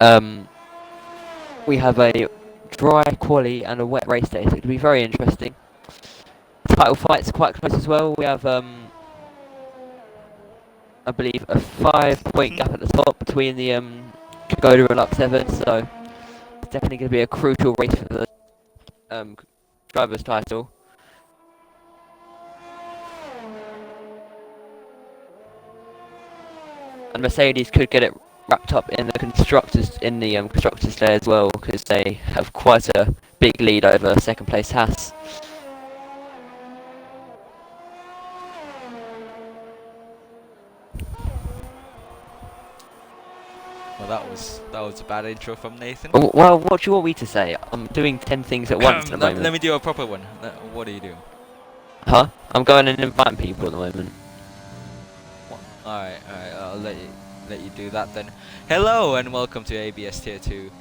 Um, we have a dry quali and a wet race day, so it'll be very interesting. Title fight's quite close as well. We have I believe a 5 point gap at the top between the Kagoda and Lux 7, so it's definitely going to be a crucial race for the driver's title. And Mercedes could get it wrapped up in the constructors day as well, because they have quite a big lead over second place Haas. Well, that was a bad intro from Nathan. Well, what do you want me to say? I'm doing 10 things at once at the moment. Let me do a proper one. What are you doing? Huh? I'm going and inviting people at the moment. Alright, I'll let you do that then. Hello and welcome to ABS Tier 2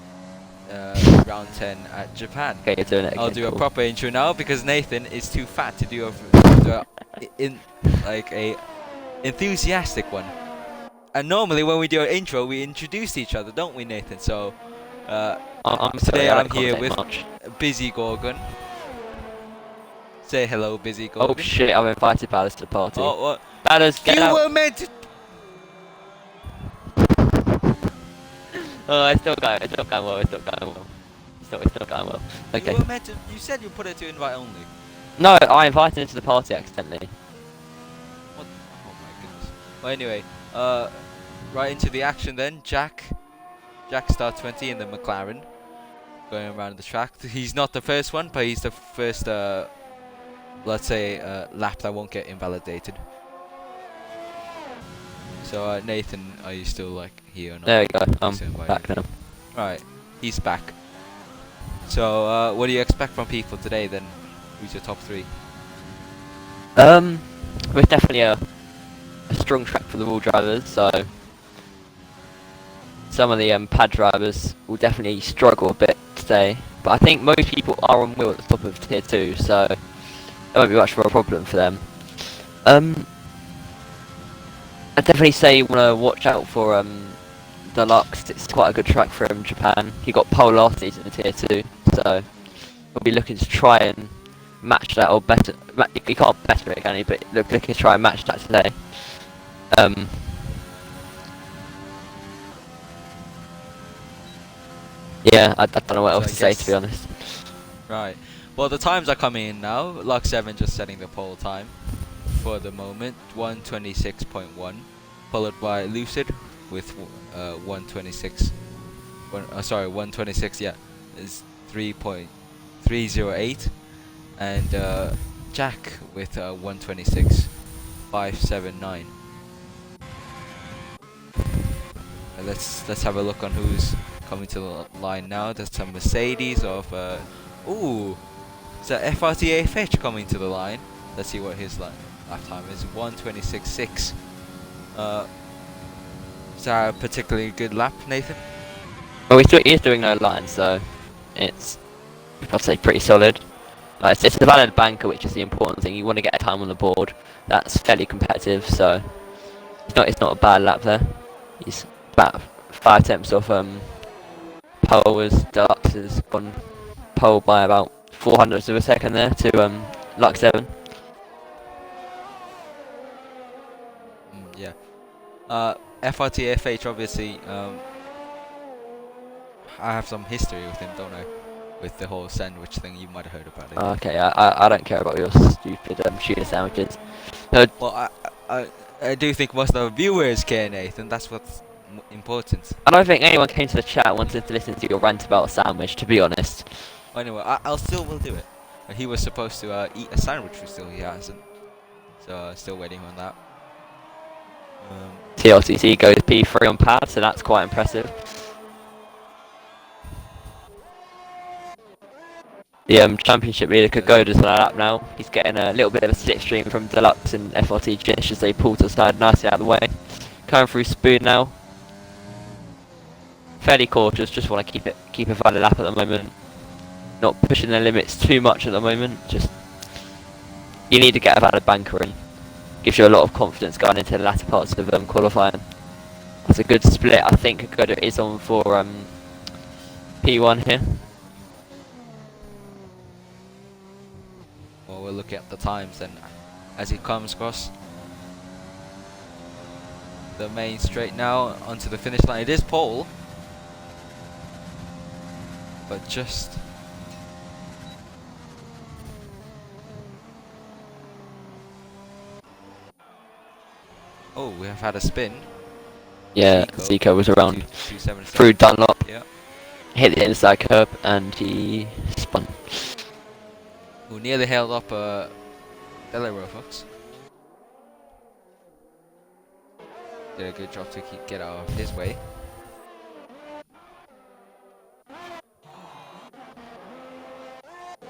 round 10 at Japan. Okay, you're doing it again. I'll do a proper intro now because Nathan is too fat to do a enthusiastic one. And normally when we do an intro we introduce each other, don't we, Nathan? So today I'm here with Busy Gorgon. Say hello, Busy Gorgon. Oh shit, I've invited Ballas to the party. Oh, what? Ballas, get out! You were meant to... Oh, it's still going well. It's still going well. Okay. You were meant to... You said you put it to invite only. No, I invited him to the party accidentally. What? Oh my goodness. Well, anyway, right into the action then. Jack Star 20 in the McLaren, going around the track. He's not the first one, but he's the first, let's say, lap that won't get invalidated. So, Nathan, are you still, like, here or not? There we go, I'm back now. Right, he's back. So, what do you expect from people today then? Who's your top 3? It's definitely a strong track for the wheel drivers, so some of the pad drivers will definitely struggle a bit today, but I think most people are on wheel at the top of tier 2, so there won't be much of a problem for them. I'd definitely say you want to watch out for Deluxe. It's quite a good track for him in Japan. He got pole last season in tier 2, so he'll be looking to try and match that, or better. He can't better it, can he? But looking to try and match that today. Yeah, I don't know what else to say, to be honest. Right. Well, the times are coming in now. Lux 7 just setting the pole time for the moment, 1:26.1, followed by Lucid with 1:26. 1:26. Yeah, is 3.308, and Jack with 1:26.579. Let's have a look on who's coming to the line now. There's some Mercedes of ooh, is that FRTA Fetch coming to the line? Let's see what his lap time is. 1:26.6. Is that a particularly good lap, Nathan? Well, he's doing no lines, so it's, I'd say, pretty solid. It's a valid banker, which is the important thing. You want to get a time on the board that's fairly competitive, so it's not a bad lap there. He's about 5 attempts off pole, as Deluxe has gone pole by about 400ths of a second there to Lux 7. Yeah. FRTFH, obviously, I have some history with him, don't I? With the whole sandwich thing, you might have heard about it. Okay, I don't care about your stupid tuna sandwiches. No. Well, I do think most of the viewers care, Nathan. That's what's important. I don't think anyone came to the chat wanted to listen to your rant about a sandwich, to be honest. Well, anyway, I'll still will do it. He was supposed to eat a sandwich, but still he hasn't. So still waiting on that. TLCC goes P3 on pad, so that's quite impressive. The championship leader Kagoda's on our lap now. He's getting a little bit of a slipstream from Deluxe and FRT Jinish as they pull to the side nicely out of the way. Coming through Spoon now. Fairly cautious, just want to keep a valid lap at the moment. Not pushing their limits too much at the moment. Just, you need to get a valid banker in. Gives you a lot of confidence going into the latter parts of qualifying. That's a good split. I think Kokoda is on for P1 here. Well, we'll look at the times then as he comes across the main straight now onto the finish line. It is pole, but just oh, we have had a spin. Yeah, Zico was around through Dunlop, Yeah. hit the inside curb, and he spun. Who nearly held up Delaware Fox. Did a good job to get out of his way.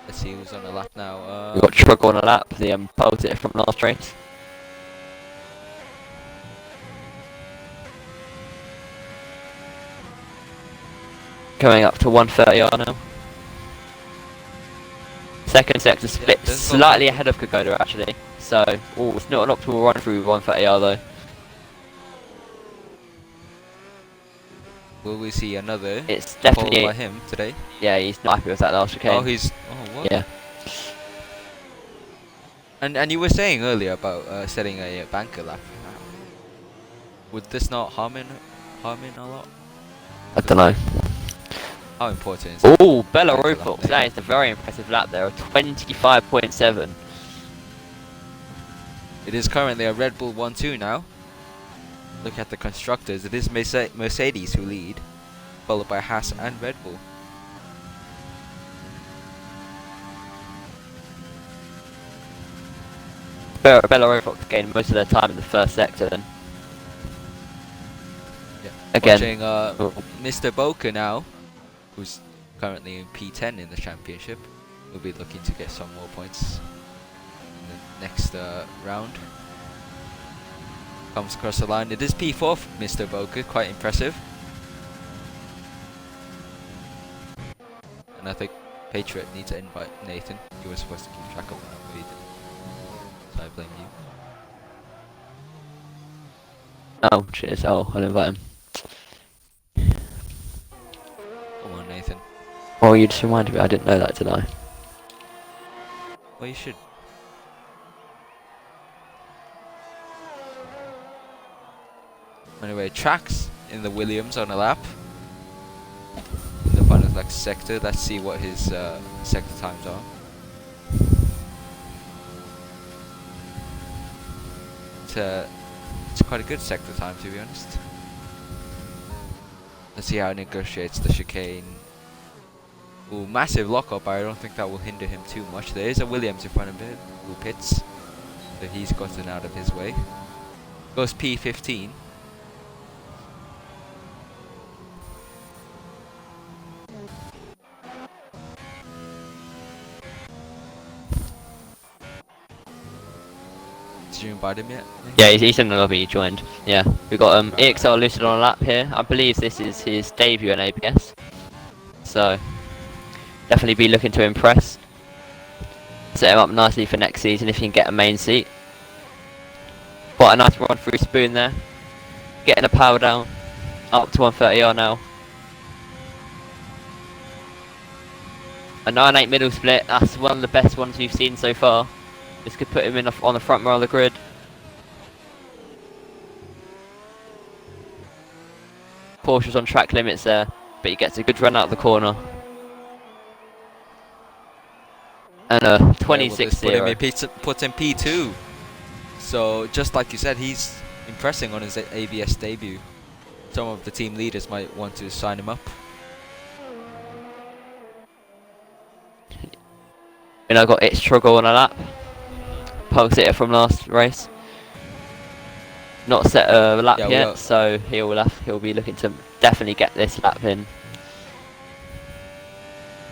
Let's see who's on the lap now. We got Truggle on a lap, the pole sitter from last race. Going up to 130R now. Second sector split slightly ahead of Kokoda actually. So, it's not an optimal run through 130R though. Will we see another It's pole definitely by him today? Yeah, he's not happy with that last chicane. Oh, what? Yeah. And you were saying earlier about setting a banker lap. Would this not harm him a lot? I don't know. How important is it? Oh, Bella Rupel. That is a very impressive lap there, 25.7. It is currently a Red Bull 1-2 now. Look at the constructors. It is Mercedes who lead, followed by Haas and Red Bull. Bella Rupel gained most of their time in the first sector then. Yeah. Again. Watching Mr. Boca now, who's currently in P10 in the championship, will be looking to get some more points in the next round. Comes across the line. It is P4 for Mr. Boca, quite impressive. And I think Patriot needs to invite Nathan. You were supposed to keep track of that, but he didn't. So I blame you. Oh, cheers. Oh, I'll invite him. Come on, Nathan. Oh, you just reminded me. I didn't know that, did I? Well, you should. Anyway, tracks in the Williams on a lap. In the final sector. Let's see what his sector times are. It's quite a good sector time, to be honest. Let's see how he negotiates the chicane. Ooh, massive lockup, but I don't think that will hinder him too much. There is a Williams in front of him who pits, so he's gotten out of his way. Goes P15. Did you invite him yet? Yeah, he's in the lobby, he joined. Yeah, we got EXL Lucid on a lap here. I believe this is his debut in ABS. So, definitely be looking to impress. Set him up nicely for next season if he can get a main seat. Quite a nice run through Spoon there. Getting a power down. Up to 130R now. A 9-8 middle split, that's one of the best ones we've seen so far. This could put him in on the front row of the grid. Porsche's on track limits there, but he gets a good run out of the corner. And a 26-0. Puts him P2. So, just like you said, he's impressing on his ABS debut. Some of the team leaders might want to sign him up. And I got It's Struggle on a lap. Pole sitter from last race. Not set a lap yet, so he'll be looking to definitely get this lap in.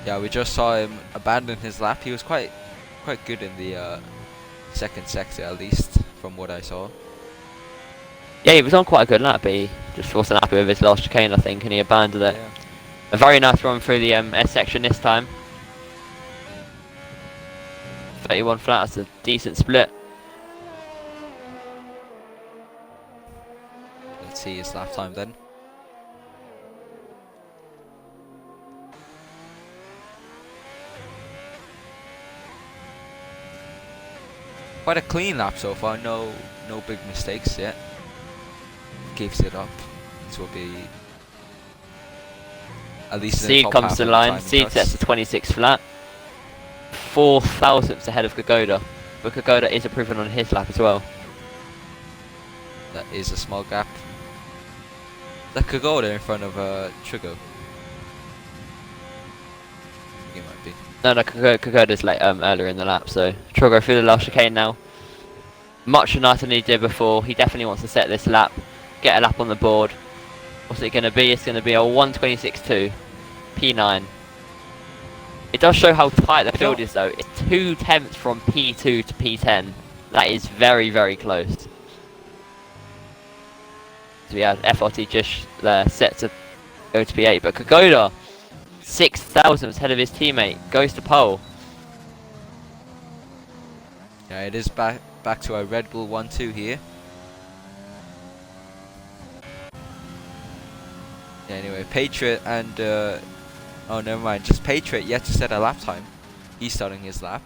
Yeah, we just saw him abandon his lap. He was quite good in the second sector, at least from what I saw. Yeah, he was on quite a good lap, but he just wasn't happy with his last chicane, I think, and he abandoned it. Yeah. A very nice run through the S section this time. 31 flat, that's a decent split. Let's see his lap time then. Quite a clean lap so far, no big mistakes yet. Gives it up. This will be at least in the Seed top comes half to of the the line, time he Seed does. sets the 26th flat. 4 thousandths ahead of Kagoda, but Kagoda is improving on his lap as well. That is a small gap. That could go there in front of Trigo. I think it might be. No, Kagoda's late earlier in the lap, so Trogo through the last chicane now. Much nicer than he did before. He definitely wants to set this lap, get a lap on the board. What's it going to be? It's going to be a 1:26.2, P9. It does show how tight the field is though. It's 2 tenths from P2 to P10. That is very, very close. So we had FRT just set to go to P8, but Kagoda, 6 thousandths ahead of his teammate, goes to pole. Yeah, it is back to our Red Bull 1-2 here. Yeah, anyway, Patriot and oh, never mind. Just Patriot yet to set a lap time. He's starting his lap.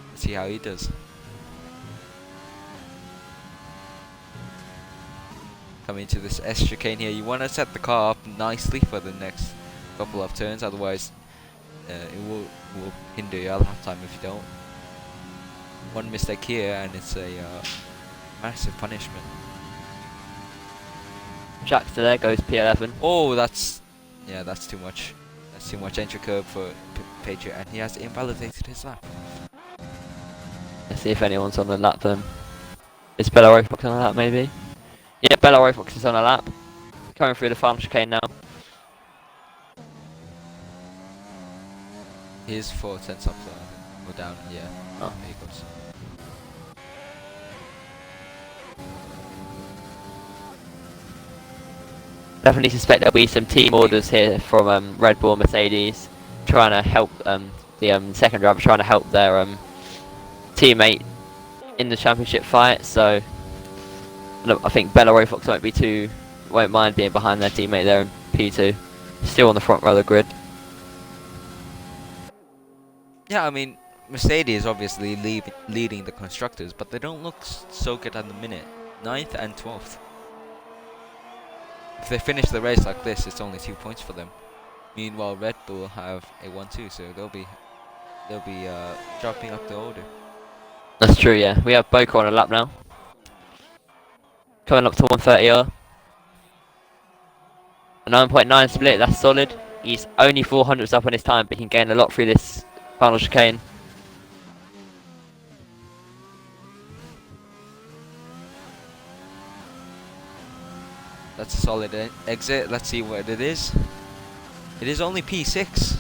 Let's see how he does. Coming into this S chicane here, you want to set the car up nicely for the next couple of turns, otherwise it will hinder your lap time if you don't. One mistake here and it's a massive punishment. Jack to there goes P11. Oh, that's too much. That's too much entry curve for Patriot, and he has invalidated his lap. Let's see if anyone's on the lap then. Is Bella Fox on a lap maybe? Yeah, Bella Fox is on a lap. Coming through the final chicane now. Here's 4 tenths up or down, yeah. Oh. There he goes. Definitely suspect there'll be some team orders here from Red Bull and Mercedes, trying to help the second driver, trying to help their teammate in the championship fight. So look, I think Bella Fox won't mind being behind their teammate there in P2, still on the front row of the grid. Yeah, I mean, Mercedes obviously leading the constructors, but they don't look so good at the minute. 9th and 12th. If they finish the race like this, it's only 2 points for them. Meanwhile, Red Bull have a 1-2, so they'll be dropping up the order. That's true, yeah. We have Boca on a lap now. Coming up to 130R. A 9.9 split, that's solid. He's only 400s up on his time, but he can gain a lot through this final chicane. That's a solid exit. Let's see what it is. It is only P6.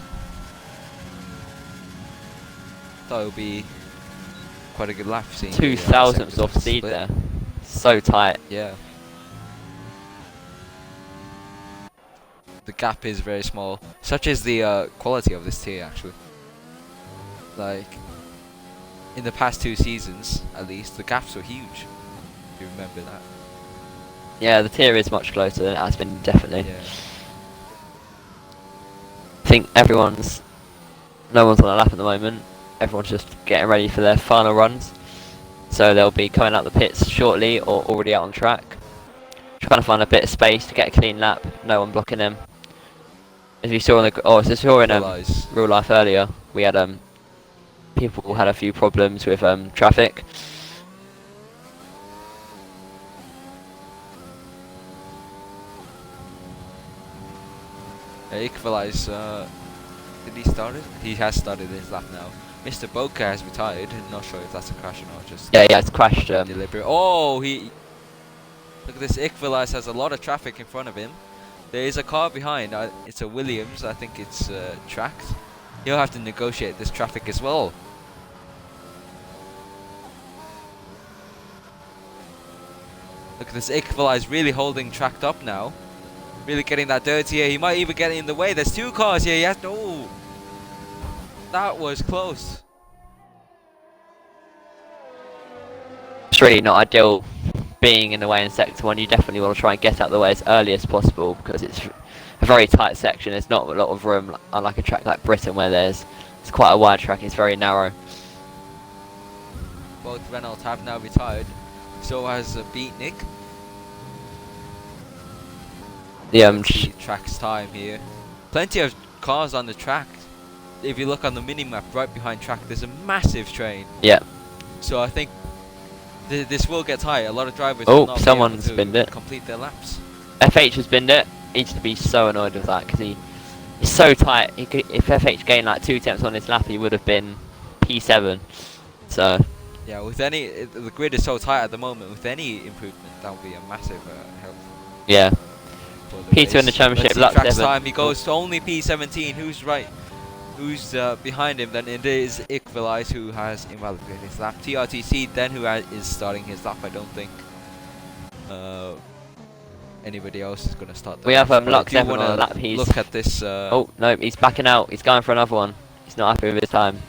Thought it would be quite a good lap. Seeing 2 the, thousandths off second speed split. there. So tight. Yeah. The gap is very small. Such is the quality of this tier, actually. Like, in the past 2 seasons, at least, the gaps were huge. If you remember that. Yeah, the tier is much closer than it has been, definitely. Yeah. I think no one's on a lap at the moment. Everyone's just getting ready for their final runs. So they'll be coming out the pits shortly or already out on track. Trying to find a bit of space to get a clean lap. No one blocking them. As we saw in real life earlier, we had people had a few problems with traffic. Equalize, did he start it? He has started his lap now. Mr. Boca has retired. Not sure if that's a crash or not. Just Yeah, it's crashed. deliberate. Oh, look at this. Equalize has a lot of traffic in front of him. There is a car behind. It's a Williams. I think it's tracked. He'll have to negotiate this traffic as well. Look at this. Equalize really holding tracked up now. Really getting that dirty here. He might even get in the way. There's 2 cars here. He has to. Oh, that was close. It's really not ideal being in the way in sector 1, you definitely want to try and get out of the way as early as possible because it's a very tight section. There's not a lot of room, unlike a track like Britain where it's quite a wide track. It's very narrow. Both Reynolds have now retired. So has Beatnik. The track's time here. Plenty of cars on the track. If you look on the mini-map right behind track, there's a massive train. Yeah. So I think this will get tight. A lot of drivers Oh, will not someone's be able binned to it. complete their laps. FH has binned it. He needs to be so annoyed with that because he's so tight. If FH gained like 2 tenths on his lap, he would have been P7. So yeah, with the grid is so tight at the moment. With any improvement, that would be a massive help. Yeah. For the P2 in the race. championship. Let's see track's 7. time. He goes to only P17. Who's right? Who's behind him? Then it is Equalize who has invalidated his lap. TRTC then who is starting his lap. I don't think anybody else is going to start. We have Lux 7 on the lap. He's look at this. Oh no, he's backing out. He's going for another one. He's not happy with his time.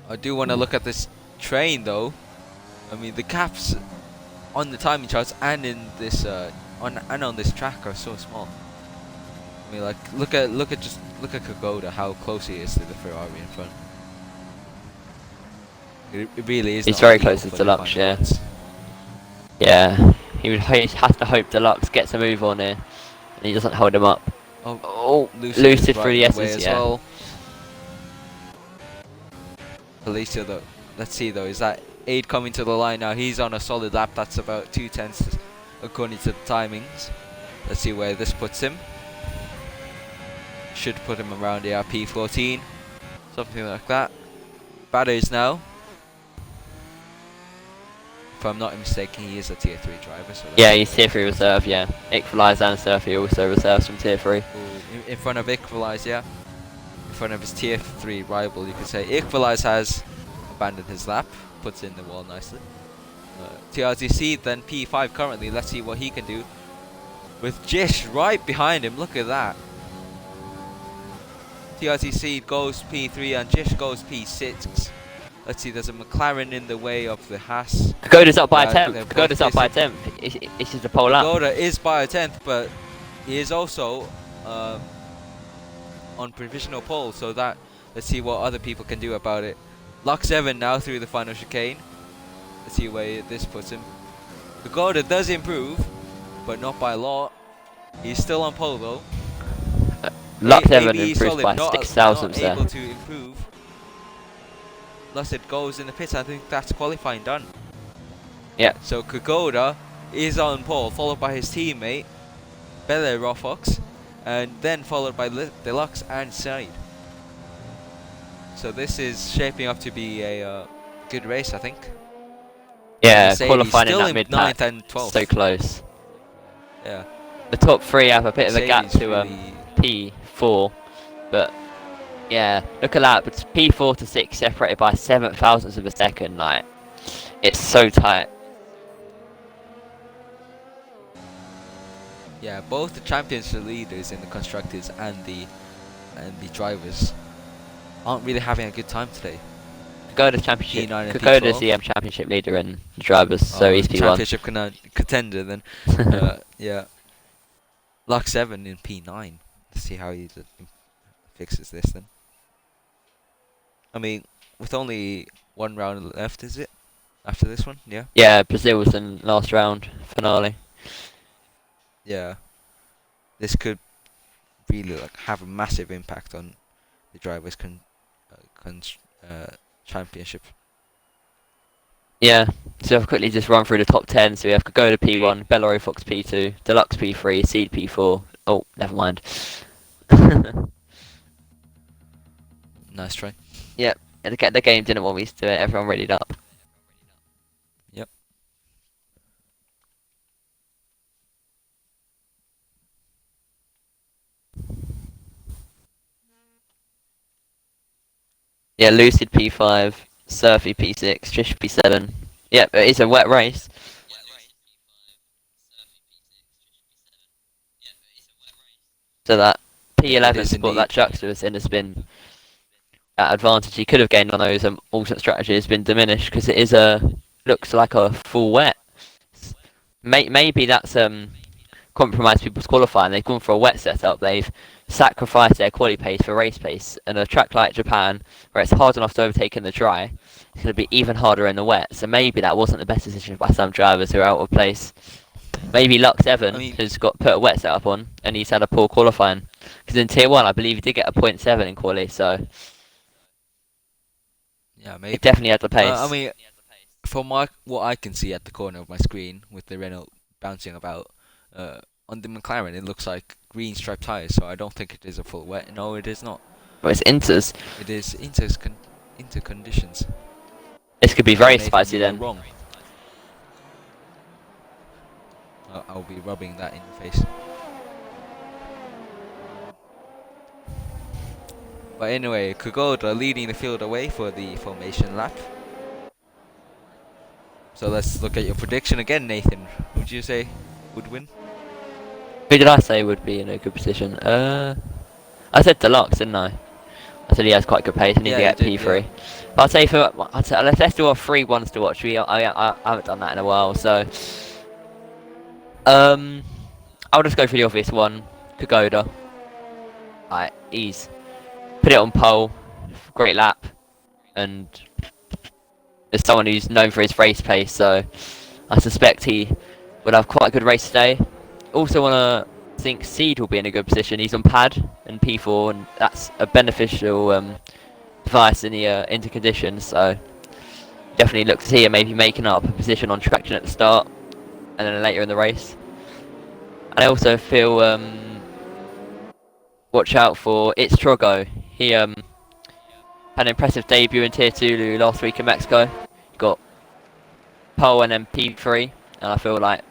I do want to look at this train though. I mean the gaps on the timing charts and in this on this track are so small. I mean, like look at Kagoda, how close he is to the Ferrari in front. It really is. He's very close to Deluxe, yeah. Yeah, he has to hope Deluxe gets a move on here, and he doesn't hold him up. Oh, Lucid through the S's, yeah. Well. Felicia though, let's see though, is that 8 coming to the line now? He's on a solid lap. That's about 2 tenths according to the timings. Let's see where this puts him. Should put him around the P14, something like that. Batters now. If I'm not mistaken, he is a tier 3 driver. So yeah, he's tier 3 reserve. Yeah, Equalize and Surfy also reserves from tier 3. Ooh, in front of Equalize, yeah. In front of his tier 3 rival, you could say. Equalize has abandoned his lap, puts in the wall nicely. TRTC then P5 currently. Let's see what he can do. With Jish right behind him. Look at that. TRTC goes P3 and Jish goes P6. Let's see, there's a McLaren in the way of the Haas. Kagoda's up by a 10th. Kagoda's up by a 10th. It's just a pole up. Kagoda is by a 10th, but he is also on provisional pole, so that let's see what other people can do about it. Lock 7 now through the final chicane. Let's see where this puts him. Kagoda does improve, but not by a lot. He's still on pole though. Lock 7 improves by 6 thousandths there. Able to improve. Lucid goes in the pits. I think that's qualifying done. Yeah. So Kagoda is on pole, followed by his teammate Bele Rofox, and then followed by Deluxe and Side. So this is shaping up to be a good race, I think. Yeah, qualifying in that mid 9th and 12th. So close. Yeah. The top 3 have a bit of a gap to really P4, but yeah, look at that. It's P4 to 6 separated by 7 thousandths of a second. Like, it's so tight. Yeah, both the championship leaders in the constructors and the drivers aren't really having a good time today. Kagoda's championship. P9 and Kagoda's P12. the championship leader in the drivers, so he's P1. Championship contender then. Yeah. Lock 7 in P9. Let's see how he fixes this then. I mean, with only 1 round left, is it? After this one, yeah. Yeah, Brazil's in last round finale. Yeah. This could really have a massive impact on the drivers' championship. Yeah, so I've quickly just run through the top 10. So we have Kagoda P1, Bellaro Fox P2, Deluxe P3, Seed P4. Oh, never mind. Nice try. Yep, and the game didn't want me to do it. Everyone readied up. Yep. Yeah, Lucid P5, Surfy P6, Trish P7. Yep, it's a wet race. So that P11 spot that Juxta was in has been that advantage he could have gained on those alternate strategy has been diminished because it is a looks like a full wet. Maybe that's compromised people's qualifying. They've gone for a wet setup. They've sacrificed their quali pace for race pace. And a track like Japan, where it's hard enough to overtake in the dry, it's going to be even harder in the wet. So maybe that wasn't the best decision by some drivers who are out of place. Maybe Lux Evan has got put a wet setup on, and he's had a poor qualifying. Because in Tier 1, I believe he did get a 0.7 in quali, so yeah, maybe. he definitely had the pace. I mean, from what I can see at the corner of my screen with the Renault bouncing about, on the McLaren it looks like green striped tyres, so I don't think it is a full wet. No, it is not. Well, it's Inters. It is inter conditions. This could be very spicy then. Wrong. I'll be rubbing that in your face. But anyway, Kugoda leading the field away for the formation lap. So let's look at your prediction again, Nathan. Who would you say would win? Who did I say would be in a good position? I said Deluxe, didn't I? I said he has quite good pace and he can get P3. Yeah. But I'd say let's do our 3 ones to watch. I haven't done that in a while, so I'll just go for the obvious one, Kugoda. Right, he's put it on pole, great lap, and as someone who's known for his race pace, so I suspect he will have quite a good race today. Also want to think Seed will be in a good position. He's on pad and P4, and that's a beneficial device in the interconditions, so definitely look to see him maybe making up a position on traction at the start and then later in the race. And I also feel watch out for It's Trogo. He had an impressive debut in Tier 2 last week in Mexico. He got pole and then P3, and I feel like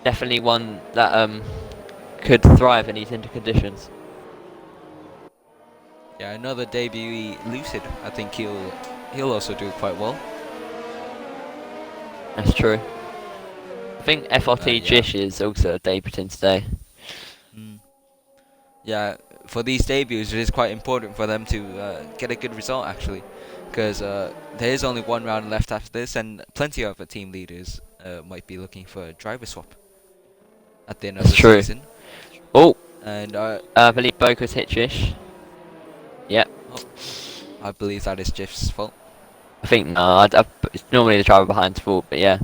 definitely one that could thrive in these interconditions. Yeah, another debut Lucid. I think he'll also do quite well. That's true. I think FRT Jish is also debuting today. Yeah, for these debuts it is quite important for them to get a good result actually, because there is only 1 round left after this, and plenty of team leaders might be looking for a driver swap at the end of the season. Oh, and I believe Boca's hit Jish. Yep. Oh, I believe that is Jiff's fault. I think no, it's normally the driver behind's fault, but yeah.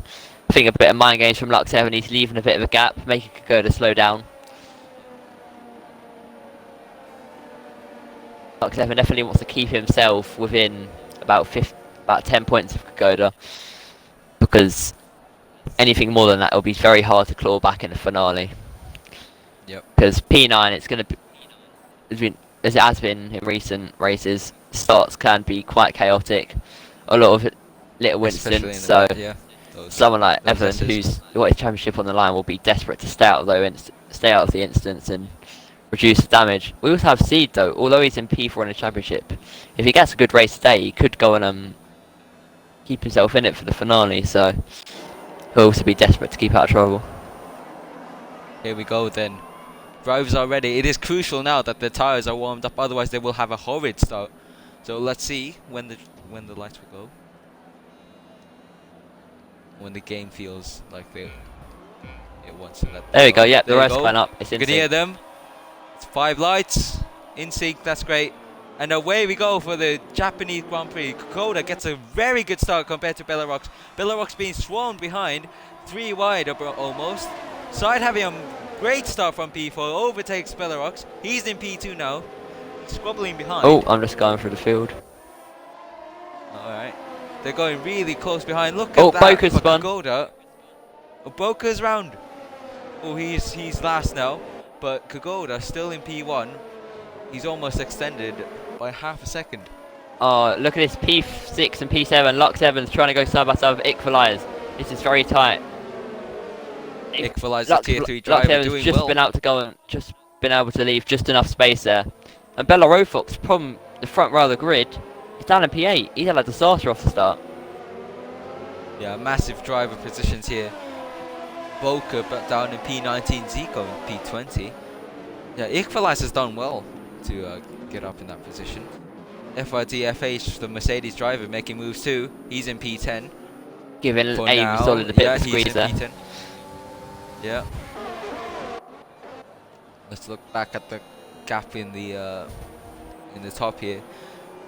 I think a bit of mind games from Lux 7. He's leaving a bit of a gap, making Kugoda slow down. Lux 7 definitely wants to keep himself within about 10 points of Kugoda, because anything more than that will be very hard to claw back in the finale. Yep. Because P9, it's going to be, as it has been in recent races, starts can be quite chaotic. A lot of little incidents, so someone like Evan, who's got his championship on the line, will be desperate to stay out of the instance and reduce the damage. We also have Seed though, although he's in P4 in the championship. If he gets a good race today, he could go and keep himself in it for the finale, so he'll also be desperate to keep out of trouble. Here we go then. Drivers are ready. It is crucial now that the tyres are warmed up, otherwise they will have a horrid start. So let's see when the lights will go. When the game feels like it wants to let. There we go. Yep, the rest went up. It's in sync. You can hear them. It's 5 lights in sync. That's great. And away we go for the Japanese Grand Prix. Kugoda gets a very good start compared to Belarus. Belarus being swarmed behind, 3 wide almost. Side having a great start from P4, overtakes Belarus. He's in P2 now, squabbling behind. Oh, I'm just going through the field. Alright. They're going really close behind. Look at that. Boca's spun. Kugoda. Oh, Boca's round. Oh, he's last now. But Kugoda still in P1. He's almost extended by half a second. Oh, look at this P6 and P7. Lux Evans trying to go side by side with Equalize. This is very tight. Equalize the Tier 3 driver Evans doing just well. been out to go and just been able to leave just enough space there. And Bella Rofox, problem the front row of the grid, is down in P8. He's had a disaster off the start. Yeah, massive driver positions here. Boca but down in P19, Zico in P20. Yeah, Equalize has done well to get up in that position. FRD FH, the Mercedes driver, making moves too. He's in P10. Giving for a now. solid a bit Yeah, of a he's squeeze in there. P10. Yeah. Let's look back at the gap in the top here.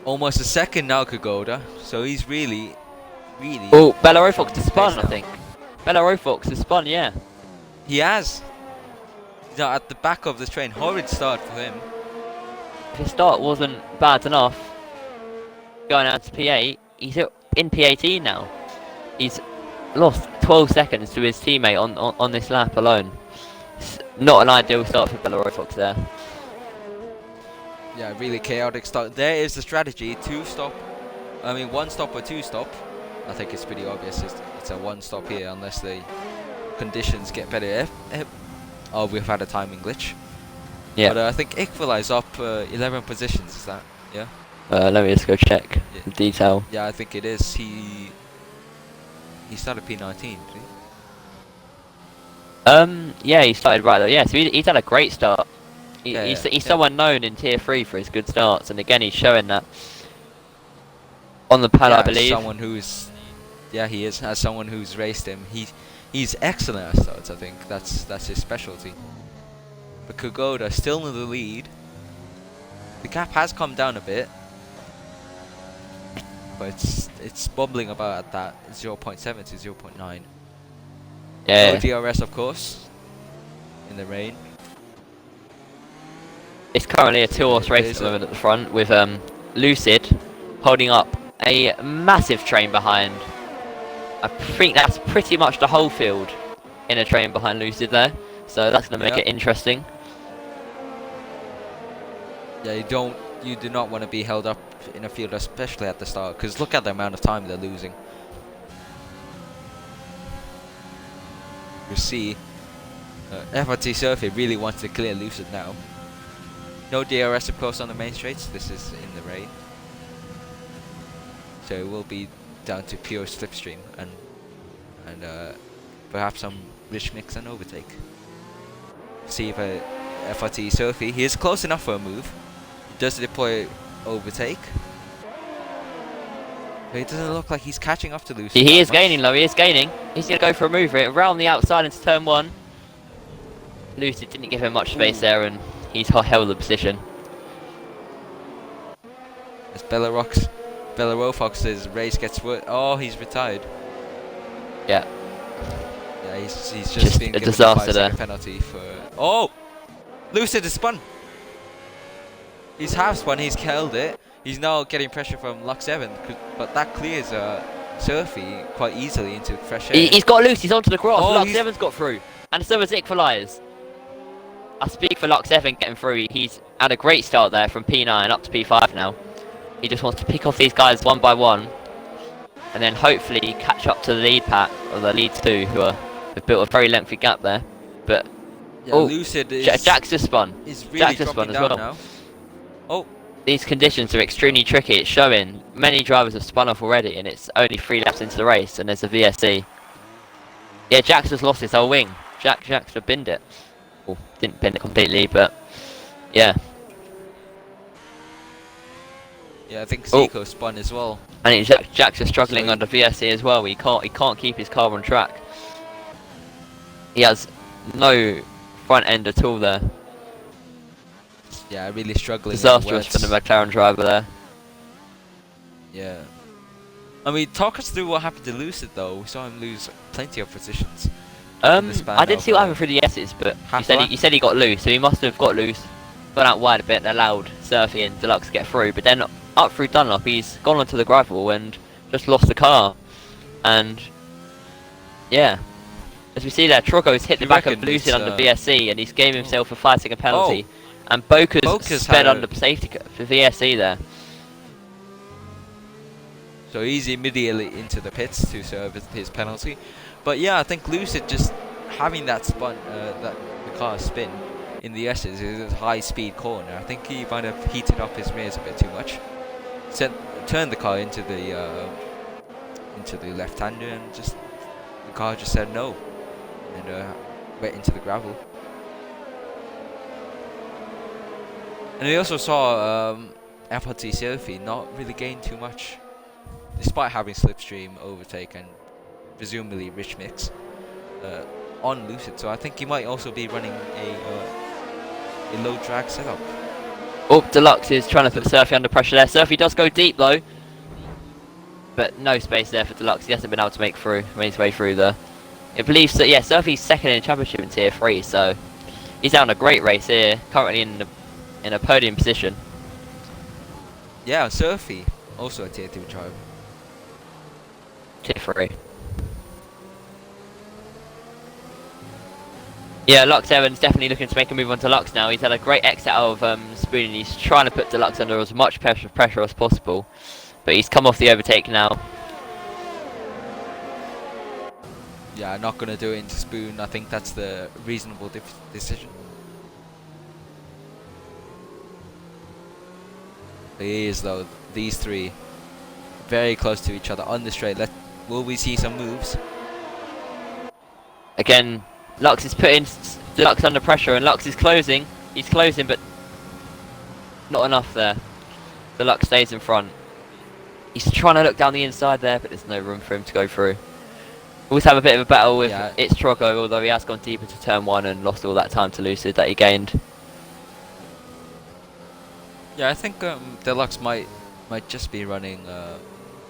Almost a second now, Kagoda. So he's really Oh, Bellerofox showing has his pace spun, I now. think. Bellerofox has spun, yeah. He has. He's now at the back of the train. Horrid start for him. If his start wasn't bad enough, going out to P8, he's in P18 now. He's lost 12 seconds to his teammate on this lap alone. It's not an ideal start for Bellerofox there. Yeah, really chaotic start. There is the strategy: one stop or two stop. I think it's pretty obvious. It's a one stop here, unless the conditions get better. Oh, we've had a timing glitch. Yeah. But I think Iqbal is up 11 positions. Is that? Yeah. Let me just go check the detail. Yeah, I think it is. He started P19, did he? Yeah, he started right though. Yeah, so he's had a great start. He's someone known in Tier 3 for his good starts, and again he's showing that on the pad, I believe. Someone who's, he is. As someone who's raced him, he's excellent at starts. I think that's his specialty. But Kagoda still in the lead. The gap has come down a bit, but it's bubbling about at that 0.7 to 0.9. Yeah. No DRS, of course, in the rain. It's currently a two-horse race at the moment at the front, with Lucid holding up a massive train behind. I think that's pretty much the whole field in a train behind Lucid there, so that's going to make it interesting. Yeah, you do not want to be held up in a field, especially at the start, because look at the amount of time they're losing. You see, FRT Surfy really wants to clear Lucid now. No DRS, of course, on the main straights. This is in the rain, so it will be down to pure slipstream and perhaps some rich mix and overtake. See if FRT Surfy, he is close enough for a move. He does deploy overtake. But it doesn't look like he's catching up to Lucid. He is gaining though, he is gaining. He's going to go for a move around the outside into turn 1. Lucid didn't give him much space there, and he's held the position. As Bellerofox's race gets worse. Oh, he's retired. Yeah. Yeah, he's just been a given disaster a 5-second there. penalty for. Oh, Lucid has spun. He's half spun. He's killed it. He's now getting pressure from Lux 7, but that clears Surfy quite easily into fresh air. He's got loose. He's onto the grass. Oh, Lux 7's got through, and so has Equalize. I speak for Lux 7 getting through. He's had a great start there from P9 up to P5 now. He just wants to pick off these guys one by one, and then hopefully catch up to the lead pack, or the lead 2, who have built a very lengthy gap there. But Lucid is Jack's just spun. Is really Jack's just spun as well. Now. Oh, these conditions are extremely tricky. It's showing many drivers have spun off already, and it's only 3 laps into the race, and there's a VSC. Yeah, Jack's just lost his whole wing. Jack's have binned it. Well, didn't bin it completely, but yeah. Yeah, I think Zico spun as well. And Jack's are struggling under VSC as well. He can't keep his car on track. He has no front end at all there. Yeah, really struggling. Disastrous for the McLaren driver there. Yeah. I mean, talk us through what happened to Lucid though. We saw him lose plenty of positions. I didn't see what happened through the S's, but he said he got loose, so he must have got loose, gone out wide a bit, and allowed Surfy and Deluxe to get through. But then up through Dunlop, he's gone onto the gravel and just lost the car. And yeah, as we see there, Trogo's hit the back of Lucid under VSC, and he's gave himself a 5-second penalty. And Boca's sped under safety for VSC there. So he's immediately into the pits to serve his penalty. But yeah, I think Lucid just having that spun, the car spin in the S's is a high-speed corner. I think he might have heated up his rears a bit too much. Turned the car into the left-hander, and the car just said no, and went into the gravel. And we also saw FRT Surfy not really gain too much, despite having slipstream, overtake, and presumably Rich Mix, on Lucid. So I think he might also be running a low drag setup. Oh, Deluxe is trying to put Surfy under pressure there. Surfy does go deep though, but no space there for Deluxe. He hasn't been able to make his way through there. I believe so. Yeah, Surfy's second in the championship in Tier 3, so he's out on a great race here. Currently in a podium position. Yeah, Surfy, also a Tier 2 driver. Tier 3. Yeah, Lux Evans definitely looking to make a move on Deluxe now. He's had a great exit out of Spoon and he's trying to put Deluxe under as much pressure as possible. But he's come off the overtake now. Yeah, not going to do it into Spoon. I think that's the reasonable decision. It is though, these three very close to each other on the straight. Will we see some moves? Again, Lux is putting Deluxe under pressure and Lux is closing. He's closing, but not enough there. Deluxe stays in front. He's trying to look down the inside there, but there's no room for him to go through. Always have a bit of a battle with It's Trogo, although he has gone deep into turn 1 and lost all that time to Lucid that he gained. Yeah, I think Deluxe might just be running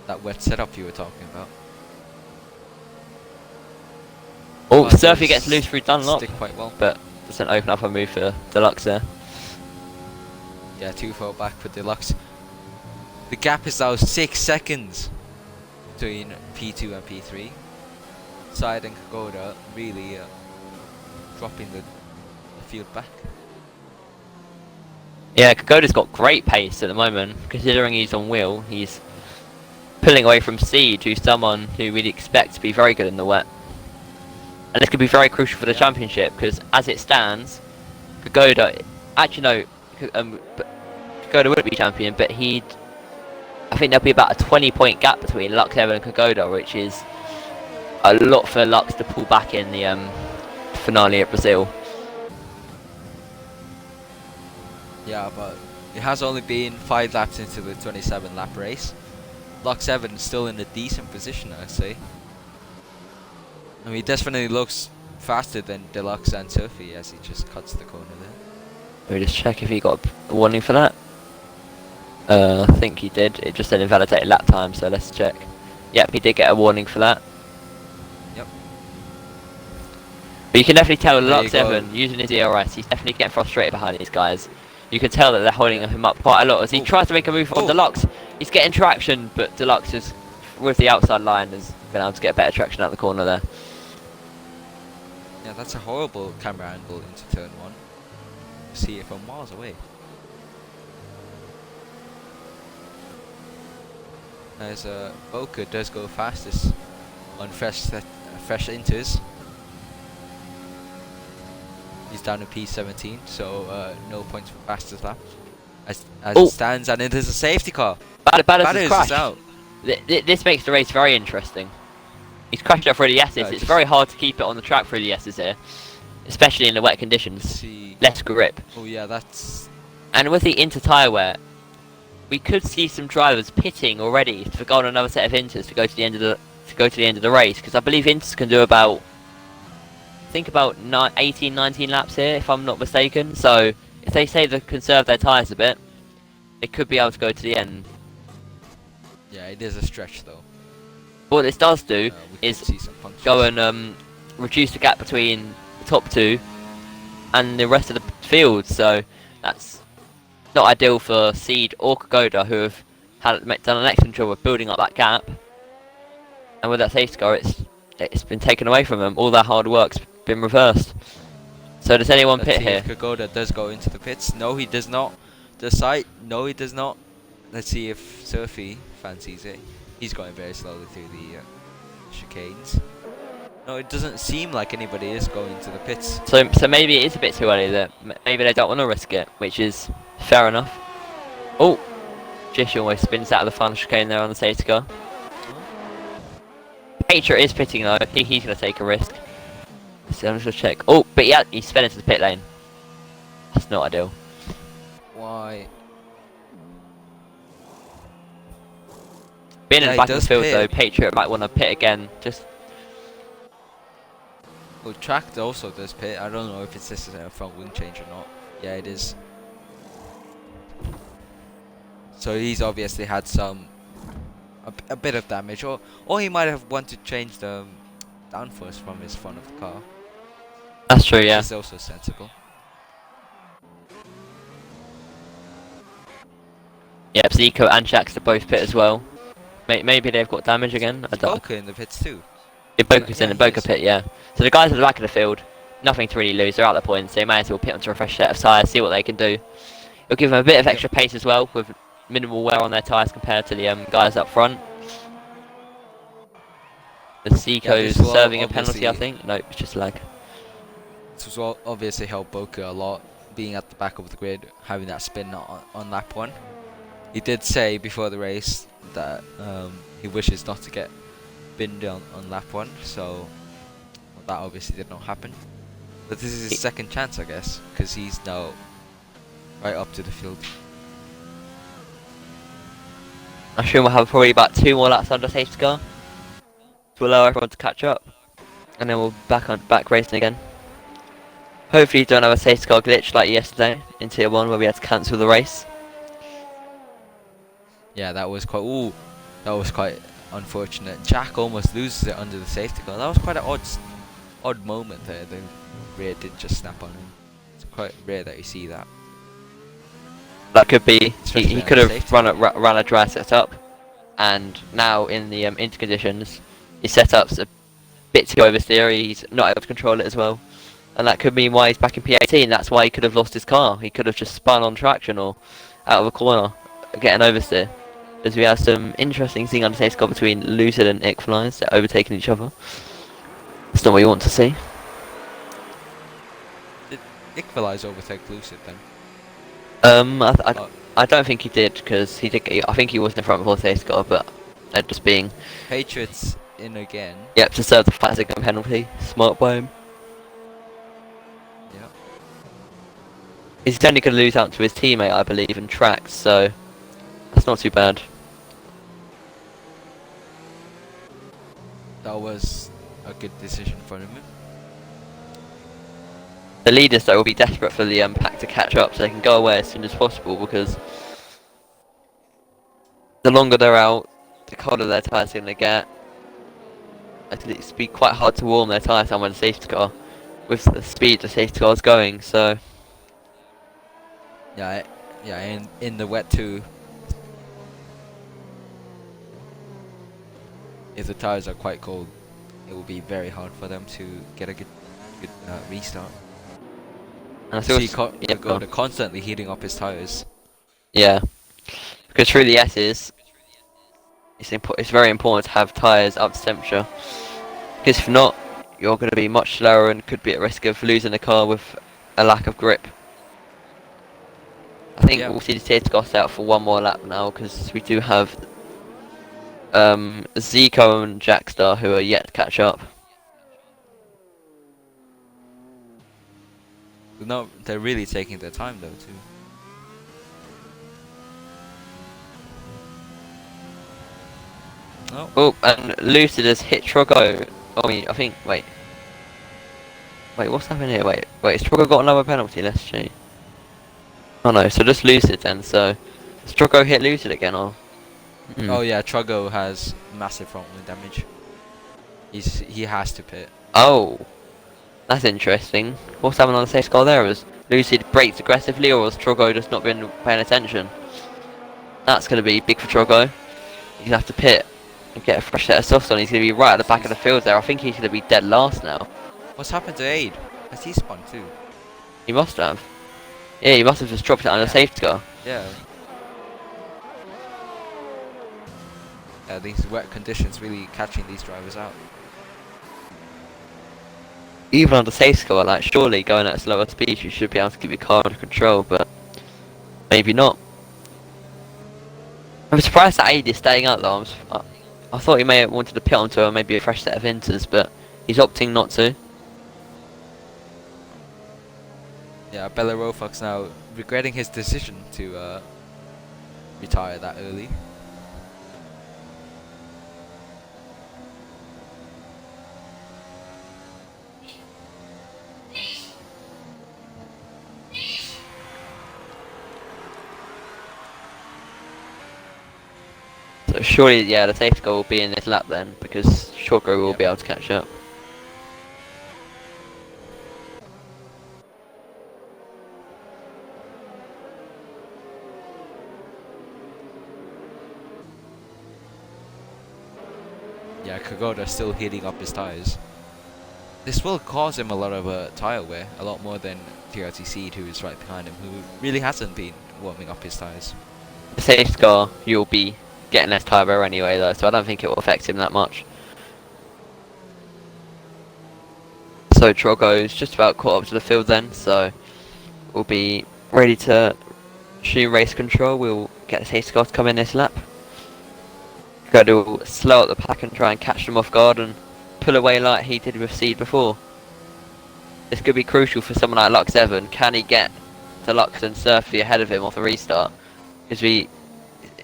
that wet setup you were talking about. Oh, Surfy gets loose through Dunlop, stick quite well, but doesn't open up a move for Deluxe there. Yeah, 2-4 back for Deluxe. The gap is now 6 seconds between P2 and P3. Side and Kagoda really dropping the field back. Yeah, Kagoda's got great pace at the moment, considering he's on wheel. He's pulling away from Seed, who's someone who we'd expect to be very good in the wet. And this could be very crucial for the championship, because as it stands, Kagoda, actually no, Kagoda wouldn't be champion, but I think there'll be about a 20-point gap between Lux, Evan and Kagoda, which is a lot for Lux to pull back in the finale at Brazil. Yeah, but it has only been 5 laps into the 27 lap race. Lux Evan is still in a decent position, I'd say. I mean, he definitely looks faster than Deluxe and Surfy as he just cuts the corner there. Let me just check if he got a warning for that. I think he did. It just said invalidated lap time, so let's check. Yep, he did get a warning for that. Yep. But you can definitely tell Lux Evan, using his ERS, he's definitely getting frustrated behind these guys. You can tell that they're holding him up quite a lot as he tries to make a move on Deluxe. He's getting traction, but Deluxe is, with the outside line, has been able to get better traction out the corner there. Yeah, that's a horrible camera angle into turn 1. See it from miles away. As Boca does go fastest on fresh inters. He's down to P17, so no points for fastest lap. As it stands, and it is a safety car. Badders is crashed. Out. This makes the race very interesting. He's crashed up through the S's. It's very hard to keep it on the track through the S's here, especially in the wet conditions. Less grip. Oh yeah, that's. And with the inter tyre wear, we could see some drivers pitting already to go on another set of inters to go to the end of the race, because I believe inters can do about 18, 19 laps here, if I'm not mistaken. So if they say they conserve their tyres a bit, they could be able to go to the end. Yeah, it is a stretch though. What this does do is go and reduce the gap between the top two and the rest of the field. So that's not ideal for Seed or Kagoda, who have done an excellent job of building up that gap. And with that safety car, it's been taken away from them. All their hard work's been reversed. So does anyone pit here? Kagoda does go into the pits. No, he does not. No, he does not. Let's see if Surfy fancies it. He's going very slowly through the chicanes. No, it doesn't seem like anybody is going to the pits. So maybe it is a bit too early there. Maybe they don't want to risk it, which is fair enough. Oh, Jish almost spins out of the final chicane there on the safety car. Patriot is pitting though. I think he's going to take a risk. So I'm just going to check. Oh, but yeah, he sped into the pit lane. That's not ideal. Why? Being in the back of the field though, Patriot might want to pit again. Just Oh, track also does pit. I don't know if it's this is a front wing change or not. Yeah, it is. So he's obviously had a bit of damage, or he might have wanted to change the downforce from his front of the car, That's true, which yeah. is also sensible. Yep, Zico and Jax are both pit as well. Maybe they've got damage again. I Is don't. Boca in the pits too? Boca's in Yeah, the he Boca is. pit, yeah. So the guys at the back of the field, nothing to really lose. They're out the points. They may as well pit onto a fresh set of tyres, see what they can do. It'll give them a bit of Yep. extra pace as well, with minimal wear on their tyres compared to the guys up front. The Yeah, this Zico's will serving a penalty, I obviously think. Nope, it's just lag. this will obviously help Boca a lot, being at the back of the grid, having that spin on lap 1. He did say before the race that he wishes not to get binned on lap 1, so well, that obviously did not happen. But this is his second chance, I guess, because he's now right up to the field. I'm sure we'll have probably about 2 more laps under safety car to allow everyone to catch up, and then we'll back racing again. Hopefully, you don't have a safety car glitch like yesterday in Tier 1 where we had to cancel the race. Yeah, that was quite unfortunate. Jack almost loses it under the safety car. That was quite an odd moment there. The rear did just snap on him. It's quite rare that you see that. That could be Especially he on could a have safety run a dry setup, and now in the inter conditions, his setup's a bit too oversteer. He's not able to control it as well, and that could mean why he's back in P18. That's why he could have lost his car. He could have just spun on traction or out of a corner, getting oversteer. As we have some interesting thing under safety car between Lucid and Ickflies. They're overtaking each other. That's not what you want to see. Did Ickflies overtake Lucid then? I, I don't think he did because he did. I think he was in front before the safety car, but they're just being. Patriots in again. Yep, to serve the 5-second penalty. Smart by him. Yeah. He's only going to lose out to his teammate, I believe, in tracks, so that's not too bad. That was a good decision for him. The leaders, though, will be desperate for the pack to catch up so they can go away as soon as possible because the longer they're out, the colder their tyres are going to get. It's be quite hard to warm their tyres down when the safety car, with the speed the safety car is going, so. Yeah, in the wet too. If the tires are quite cold, it will be very hard for them to get a good restart. And I So feel they're constantly heating up his tires. yeah, because through the S's, it's very important to have tyres up to temperature. Because if not, you're going to be much slower and could be at risk of losing the car with a lack of grip. I think we'll see the safety car set out for one more lap now because we do have Zico and Jackstar who are yet to catch up. No, they're really taking their time though too. Oh, and Lucid has hit Trogo. I think. Wait, what's happening here? Wait, has Trogo got another penalty? Let's see. Oh no, so just Lucid then. So, has Trogo hit Lucid again or? Oh yeah, Trugo has massive front wing damage. He has to pit. Oh, that's interesting. What's happening on the safety car there? Was Lucid brakes aggressively or has Trogo just not been paying attention? That's going to be big for Trogo. He's going to have to pit and get a fresh set of softs on. He's going to be right at the back of the field there. I think he's going to be dead last now. What's happened to Aid? Has he spun too? He must have. Yeah, he must have just dropped it on the safety car. Yeah. Yeah, these wet conditions really catching these drivers out. Even on the safety car, like surely going at a slower speed, you should be able to keep your car under control, but maybe not. I'm surprised that Aid is staying out though. I thought he may have wanted to pit onto maybe a fresh set of inters, but he's opting not to. Yeah, Belarofox now regretting his decision to retire that early. So surely, yeah, the safety car will be in this lap then, because Shortgrow will Yep. be able to catch up. Yeah, Kagoda still heating up his tyres. This will cause him a lot of tyre wear, a lot more than TRT Seed, who is right behind him, who really hasn't been warming up his tyres. The safety car, you'll be getting less tyre wear anyway though, so I don't think it will affect him that much. So Trogo's just about caught up to the field then, so we'll be ready to resume race control. We'll get the safety car to come in this lap. Got to slow up the pack and try and catch them off guard and pull away like he did with Seed before. This could be crucial for someone like Lux Evan. Can he get to Lux and Surfy ahead of him off a restart? Because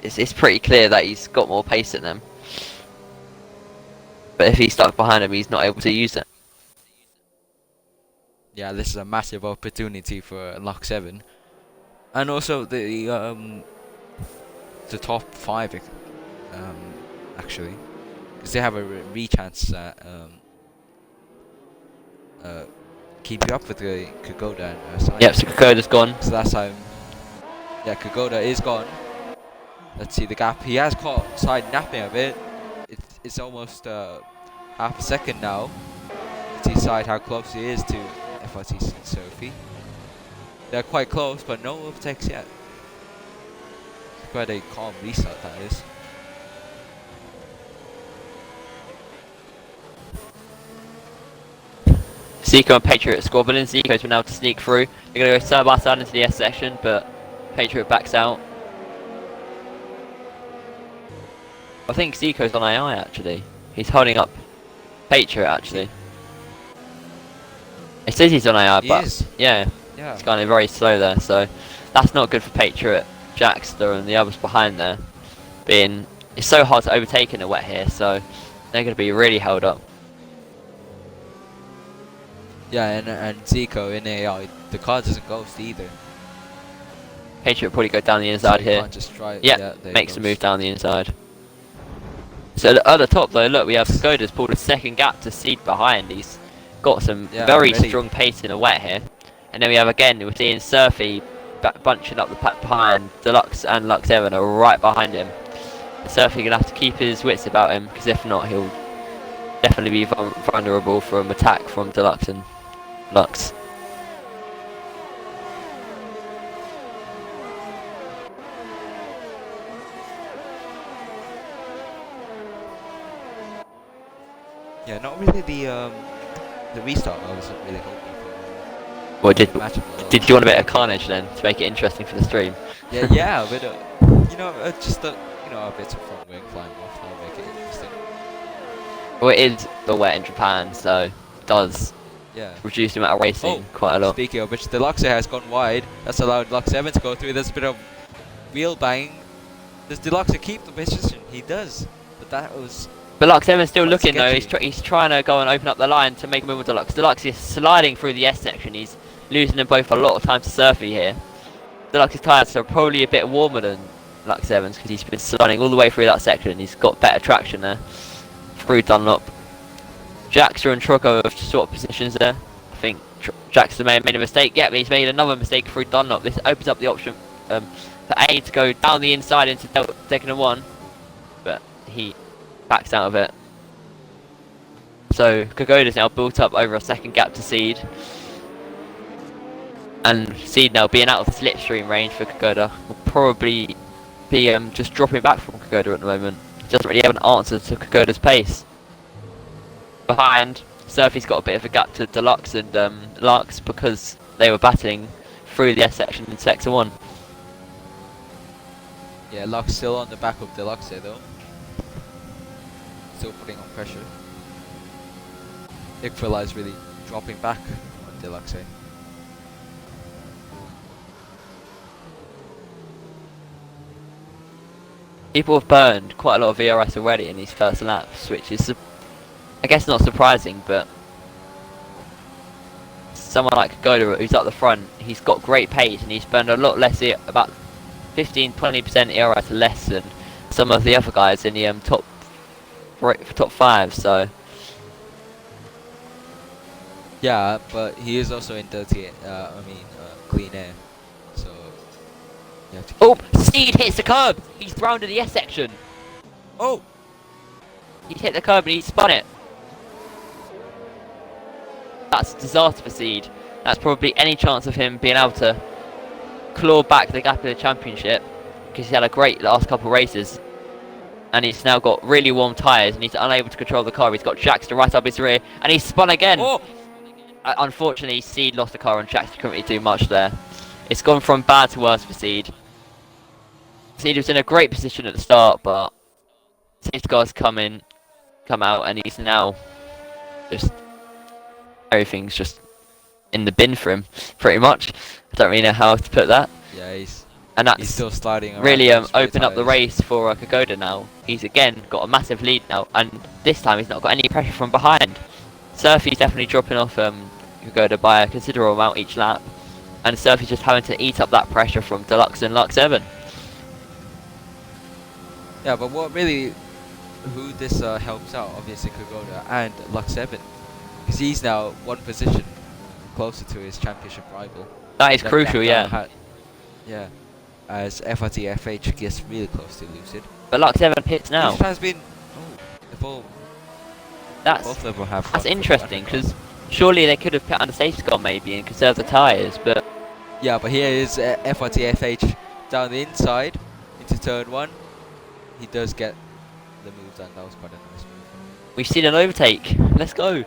it's pretty clear that he's got more pace than them. But if he's stuck behind him, he's not able to use it. Yeah, this is a massive opportunity for Lux 7. And also the top 5 actually, because they have a re-chance at keep you up with the Kagoda and Simon. Yep, so Kokoda's gone. So that's how. Yeah, Kagoda is gone. Let's see the gap. He has caught side napping a bit. It's almost half a second now. Let's see side how close he is to FRT's Sophie. They're quite close, but no overtakes yet. Quite a calm restart that is. Zico and Patriot squabbling. Zico's been able to sneak through. They're going to go side by side into the S section, but Patriot backs out. I think Zico's on AI actually. He's holding up Patriot actually. It says he's on AI, but yeah, it's kind of very slow there, so that's not good for Patriot, Jackster, and the others behind there. It's so hard to overtake in the wet here, so they're going to be really held up. Yeah, and Zico in AI, the car doesn't ghost either. Patriot will probably go down the inside so here. Can't just try it. Yeah, makes a move down the inside. So at the top though, look, we have Skoda's pulled a second gap to Seed behind. He's got some very strong pace in the wet here. And then we have again, we're seeing Surfy bunching up the pack behind. Deluxe and Lux Evan are right behind him. Surfy going to have to keep his wits about him, because if not, he'll definitely be vulnerable from attack from Deluxe and Lux. Yeah, not really the restart. I wasn't really hoping for. Well, did you want a bit of carnage then to make it interesting for the stream? Yeah, a bit of, just a bit of front wing flying off. That'll make it interesting. Well, it is the wet in Japan, so it does reduce the amount of racing quite a lot. Speaking of which, the Lux has gone wide. That's allowed Lux 7 to go through. There's a bit of wheel banging. Does Deluxe keep the position? He does, but that was. But Lux Evan's still looking though. He's trying to go and open up the line to make a move with Deluxe. Deluxe is sliding through the S section. He's losing them both a lot of time to Surfy here. Deluxe's tyres are probably a bit warmer than Lux Evan's because he's been sliding all the way through that section. He's got better traction there through Dunlop. Jackster and Troco have swapped positions there. I think Jackster may have made a mistake. Yeah, but he's made another mistake through Dunlop. This opens up the option for A to go down the inside into second and 1, but he backs out of it. So Kagoda's now built up over a second gap to Seed. And Seed now being out of slipstream range for Kagoda will probably be just dropping back from Kagoda at the moment. He doesn't really have an answer to Kagoda's pace. Behind, Surfy's got a bit of a gap to Deluxe and Lux because they were battling through the S section in sector 1. Yeah, Lux still on the back of Deluxe there though. Still putting on pressure. Ikfila is really dropping back on Deluxe. People have burned quite a lot of VRS already in these first laps, which is, I guess, not surprising, but someone like Kagoda who's up the front, he's got great pace and he's burned a lot less, about 15-20% ERS less than some of the other guys in the top 5. So Yeah, but he is also in clean air. So you have to keep oh, in mind. Seed hits the curb. He's rounded the S section. Oh, He hit the curb and he spun it. That's a disaster for Seed. That's probably any chance of him being able to claw back the gap in the championship, because he had a great last couple of races. And he's now got really warm tyres and he's unable to control the car. He's got Jax to right up his rear and he's spun again. oh. Unfortunately, Seed lost the car and Jax couldn't really do much there. It's gone from bad to worse for Seed. Seed was in a great position at the start, but Seed's car's come out, and he's now just, everything's just in the bin for him, pretty much. I don't really know how to put that. Yeah, And that's he's still sliding around. really those spare opened up the tyres. race for Kagoda now. He's again got a massive lead now, and this time he's not got any pressure from behind. Surfy's definitely dropping off Kagoda by a considerable amount each lap, and Surfy's just having to eat up that pressure from Deluxe and Lux 7. Yeah, but who this helps out, obviously Kagoda and Lux 7, because he's now one position closer to his championship rival. That is That crucial, gap yeah. yeah, as FRT FH gets really close to Lucid. But Lux 7 pits now. Which has been, both That's of them have. that's interesting, because surely they could have put on the safety car maybe and conserved the tyres, but Yeah, but here is FRT FH down the inside into turn 1. He does get the move done. That was quite a nice move. we've seen an overtake. Let's go.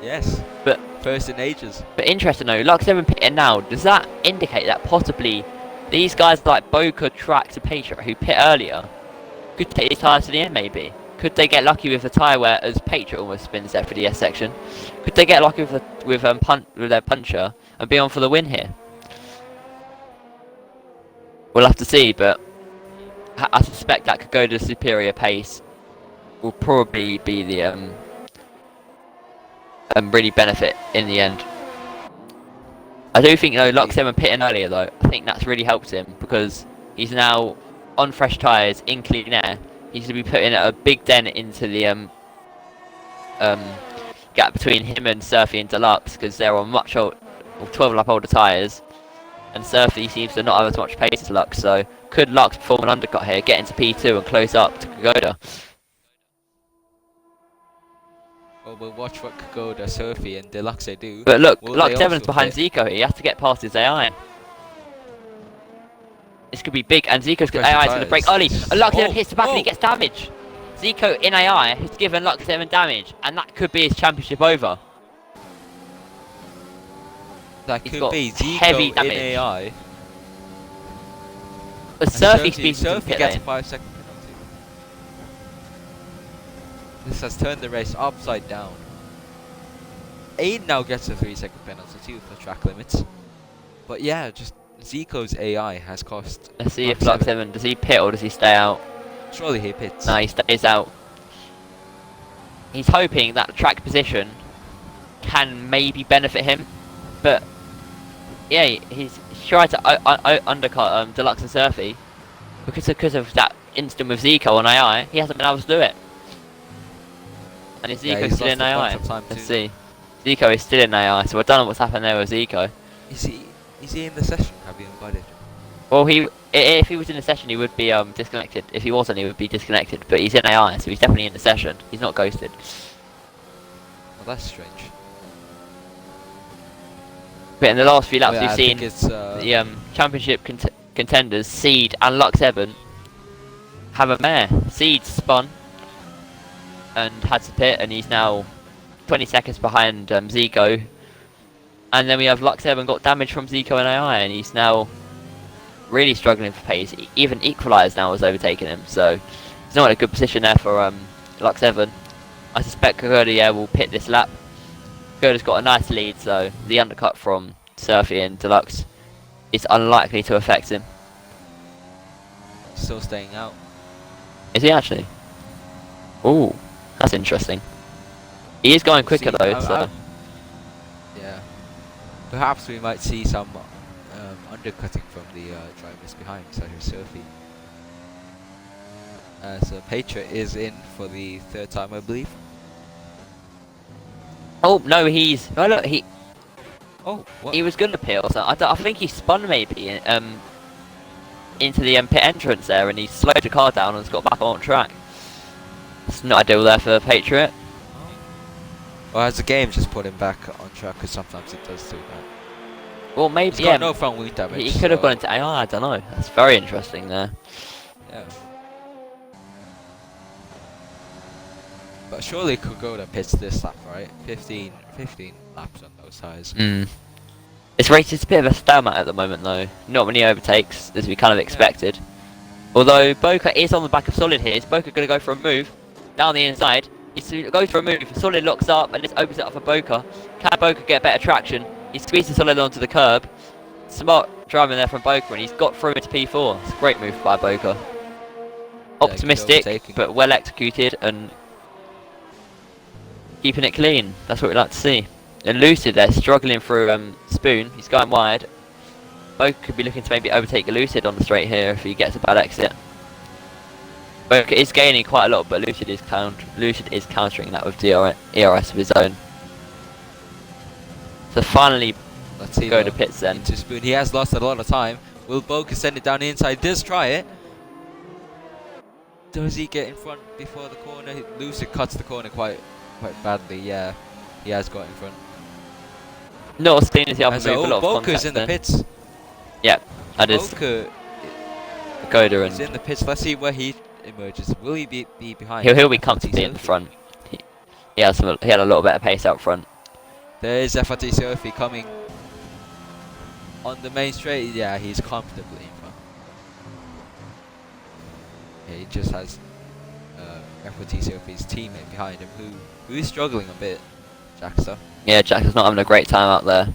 Yes, But first in ages. But interesting though, Lux 7 pitting now, does that indicate that possibly these guys like Boca, Trax and Patriot who pit earlier could take these tyres to the end maybe? Could they get lucky with the tyre wear as Patriot almost spins there for the S section? Could they get lucky with their puncher and be on for the win here? We'll have to see, but I suspect that Kagoda's superior pace will probably be the really benefit in the end. I do think though Lux 7 pitting earlier though, I think that's really helped him because he's now on fresh tyres in clean air. He's going to be putting a big dent into the gap between him and Surfy and Deluxe because they're on much 12 lap older tyres, and Surfy seems to not have as much pace as Lux. So could Lux perform an undercut here, get into P2 and close up to Kagoda? Well, we'll watch what Kagoda, Surfy and Deluxe do. But look, Will Lux they 7's also behind pit? Zico. He has to get past his AI. This could be big, and Zico's Pressure AI is going to break early. tyres. And Lux 7 Oh, hits the back and he oh. gets damage. Zico in AI has given Lux 7 damage, and that could be his championship over. That He's could got be Zico heavy in damage. AI. But And Surfy speeds into the Surfy pit gets a lane. 5-second penalty. This has turned the race upside down. Aiden now gets a 3-second penalty too for track limits. But yeah, just Zico's AI has cost. Let's see if Lux 7, does he pit or does he stay out? Surely he pits. No, he stays out. He's hoping that the track position can maybe benefit him, but yeah, he's tried to undercut Deluxe and Surfy because of that instant with Zico on AI. He hasn't been able to do it, and is Yeah, Zico he's still in lost a bunch AI? of time Let's too. see. Zico is still in AI, so I don't know what's happened there with Zico. Is he in the session? Have you invited him? Well, if he was in the session, he would be disconnected. If he wasn't, he would be disconnected. But he's in AI, so he's definitely in the session. He's not ghosted. Well, that's strange. But in the last few laps, Well, we've I seen think it's, the championship contenders, Seed and Lux 7, have a mare. Seed spun and had to pit, and he's now 20 seconds behind Zico. And then we have Lux 7 got damage from Zico and AI, and he's now really struggling for pace. Even Equalize now has overtaken him, so he's not in a good position there for Lux 7. I suspect Kagoda will pit this lap. Kagoda's got a nice lead, so the undercut from Surfy and Deluxe is unlikely to affect him. still staying out. Is he actually? Ooh, that's interesting. He is going quicker See, though, so Yeah. Perhaps we might see some undercutting from the drivers behind, such as Surfy. So Patriot is in for the third time, I believe. Oh no, he's. Oh look, Oh, what? he was gonna peel. So I think he spun maybe into the pit entrance there, and he slowed the car down and has got back on track. It's not ideal there for Patriot. Or has the game just put him back on track? Because sometimes it does do that. Well, maybe He's got no front wing damage. he could have gone into AI. I don't know. That's very interesting there. Yeah. But surely it could go to pits this lap, right? 15 laps on those tires. This race is a bit of a stalemate at the moment, though. Not many overtakes, as we kind of expected. Although Boca is on the back of Solid here. Is Boca going to go for a move down the inside? He goes for a move. Solid locks up and this opens it up for Boca. Can Boca get better traction? He squeezes Solid onto the curb. Smart driving there from Boca, and he's got through into P4. It's a great move by Boca. Optimistic, but well executed and keeping it clean. That's what we like to see. And Lucid there, struggling through Spoon. He's going wide. Boca could be looking to maybe overtake Lucid on the straight here if he gets a bad exit. Boca is gaining quite a lot, but Lucid is countering that with ERS of his own. So finally, let's see, go to pits then. Into Spoon. He has lost a lot of time. Will Boca send it down the inside? Does try it. Does he get in front before the corner? Lucid cuts the corner quite badly. Yeah, he has got in front. Not as clean as the other move. A lot of Boca's in the pits. Yeah, that is. Boca is in the pits. Let's see where he emerges. Will he be behind? He'll be comfortably in the front. He had a little better pace out front. There is FRT Sophie coming on the main straight. Yeah, he's comfortably in front. Yeah, he just has FRT Sophie's teammate behind him who is struggling a bit. Jackster. Yeah, Jackster's not having a great time out there.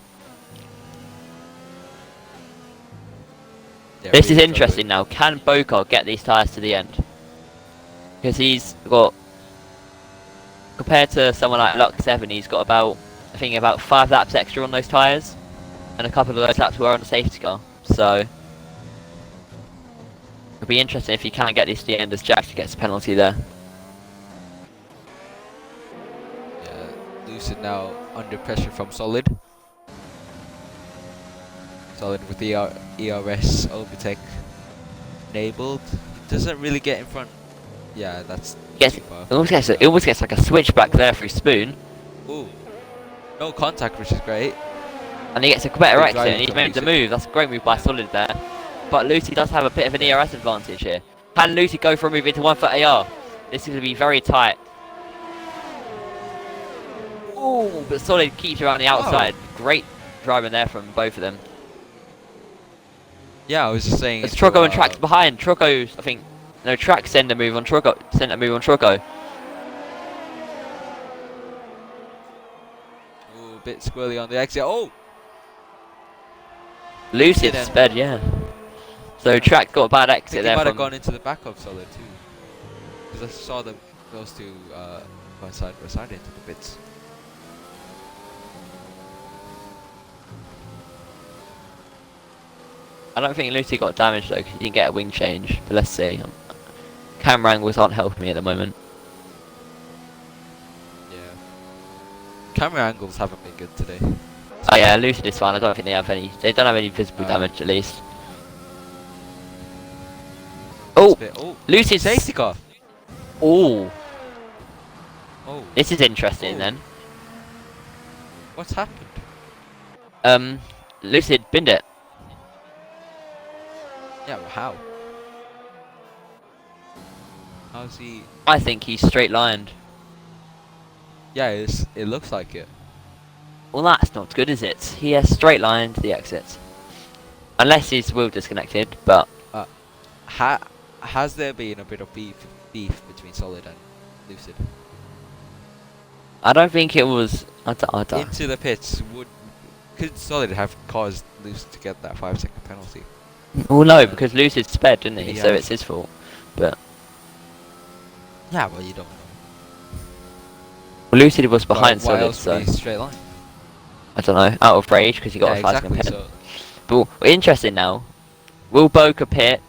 Yeah, this really is interesting now. Can Boca get these tyres to the end? Because he's got, compared to someone like Luck 7, he's got about 5 laps extra on those tyres. And a couple of those laps were on the safety car. So, it'll be interesting if he can get these to the end as Jack gets a penalty there. Yeah, Lucid now under pressure from Solid. Solid with the ERS overtake enabled. Doesn't really get in front. Yeah, that's too far. It almost gets like a switchback there through Spoon. Ooh. No contact, which is great. And he gets a better exit and he's made the move. That's a great move by Solid there. But Lucy does have a bit of an ERS advantage here. Can Lucy go for a move into 1 foot AR? This is going to be very tight. Ooh, but Solid keeps around the outside. Great driving there from both of them. Yeah, I was just saying. It's Trocco and Track's behind. Trocco's, I think, no, Track send a move on Trocco. Sent a move on Trocco. Ooh, a bit squirrely on the exit. Oh! Lucid sped, yeah. So Track got a bad exit there. He might have gone into the back of Solid too. Because I saw them, those two going side by side into the pits. I don't think Lucy got damaged though, because he didn't get a wing change. But let's see. Camera angles aren't helping me at the moment. Yeah. Camera angles haven't been good today. Oh yeah, Lucid is fine. I don't think they have any. They don't have any visible damage at least. Oh, Lucid's safety car. Oh. Oh. This is interesting then. What's happened? Lucid binned it. Yeah, well, how? How's he? I think he's straight lined. Yeah, it looks like it. Well, that's not good, is it? He has straight lined the exit. Unless his wheel disconnected, but... Has there been a bit of beef between Solid and Lucid? I don't think it was... I don't. Into the pits, could Solid have caused Lucid to get that 5-second penalty? Well, no, because Lucid sped, didn't he? So it's his fault. But... Yeah, well, you don't know. Well, Lucid was behind Solid, Solid, so... He straight line? I don't know, out of rage, because he got a 5-second exactly, penalty. But interesting now. Will Boca pit,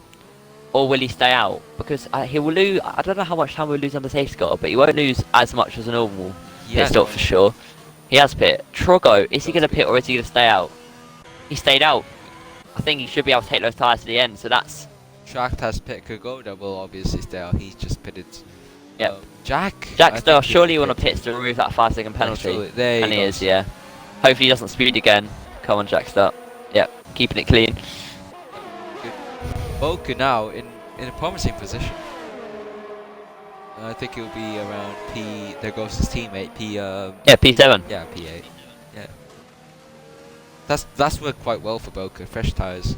or will he stay out? because he will lose. I don't know how much time we'll lose under safety car, but he won't lose as much as a normal pit stop for sure. He has pit. Trogo, is he going to pit or is he going to stay out? He stayed out. I think he should be able to take those tyres to the end, so that's... Track has pit. Kugoda will obviously stay out. He's just pitted. Yep. Jack still, surely you want to pit to remove that 5-second penalty. Yeah, there and he is, yeah. Hopefully he doesn't speed again. Come on, Jack, start. Yep, keeping it clean. Boku now in a promising position. I think it will be around P. There goes his teammate P. Yeah, P7. Yeah, P8. Yeah. That's worked quite well for Boku. Fresh tires.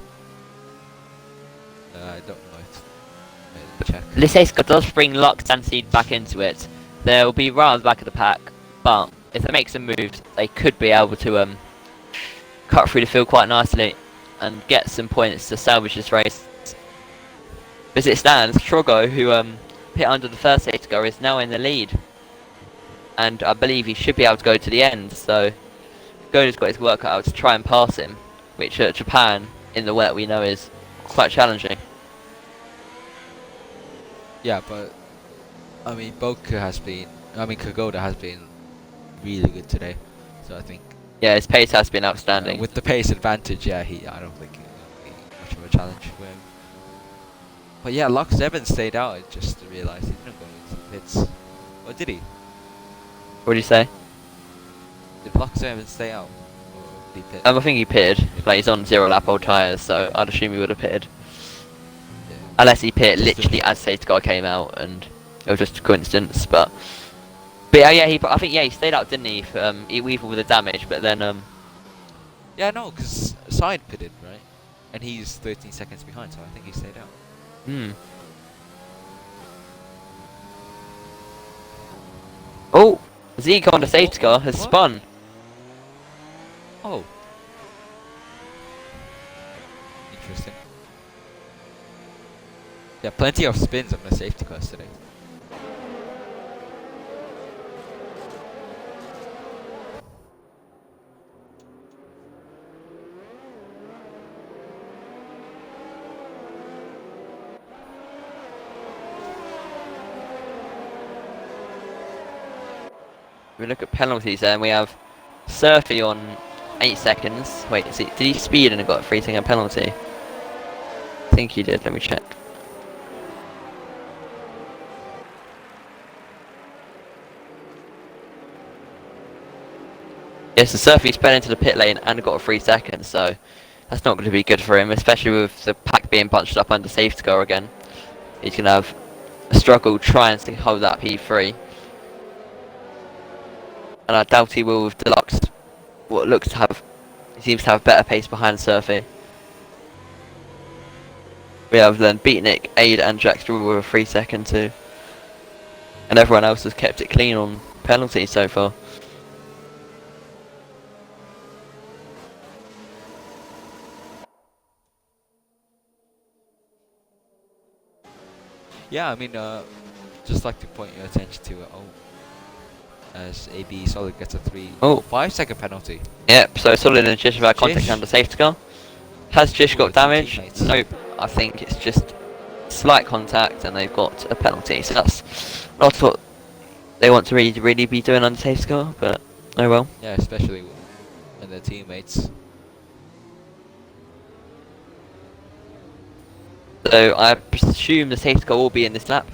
I don't know it. Check. Liseska does bring Lux and Seed back into it. They'll be right at the back of the pack, but if they make some moves, they could be able to cut through the field quite nicely and get some points to salvage this race. As it stands, Trogo, who pit under the first safety car, is now in the lead, and I believe he should be able to go to the end. So Goda's got his work cut out to try and pass him, which at Japan in the wet we know is quite challenging. Yeah, but I mean, Kagoda has been really good today. So I think. Yeah, his pace has been outstanding. With the pace advantage, yeah, I don't think it will be much of a challenge for him. But yeah, Lux Evans stayed out. I just realised he didn't go into the pits. Or did he? What did you say? Did Lux Evans stay out? Or did he pit? I think he pitted. Like, he's on 0 lap old tyres, so I'd assume he would have pitted. Yeah. Unless he pitted literally as safety car came out and it was just a coincidence, but yeah, I think he stayed out, didn't he? Even with the damage, but then yeah, no, because Side pitted, right? And he's 13 seconds behind, so I think he stayed out. Oh, Zeke on the safety car has spun. Oh. Interesting. Yeah, plenty of spins on the safety cars today. We look at penalties there, and we have Surfy on 8 seconds. Wait, did he speed and got a 3-second penalty? I think he did. Let me check. Yes, so Surfy sped into the pit lane and got a 3 seconds, so that's not going to be good for him, especially with the pack being bunched up under safety car again. He's going to have a struggle trying to hold that P3. And I doubt he will with Deluxe. What looks to have, he seems to have better pace behind Surfy. We have then Beatnik, Aid and Jack with a 3 second too. And everyone else has kept it clean on penalties so far. Yeah, I mean, just like to point your attention to as AB Solid gets a 5-second penalty. Yep, so Solid and Jish have had contact under safety car. Has Jish got damage? Nope, I think it's just slight contact and they've got a penalty. So that's not what they want to really be doing under safety car, but oh well. Yeah, especially when their teammates. So I presume the safety car will be in this lap.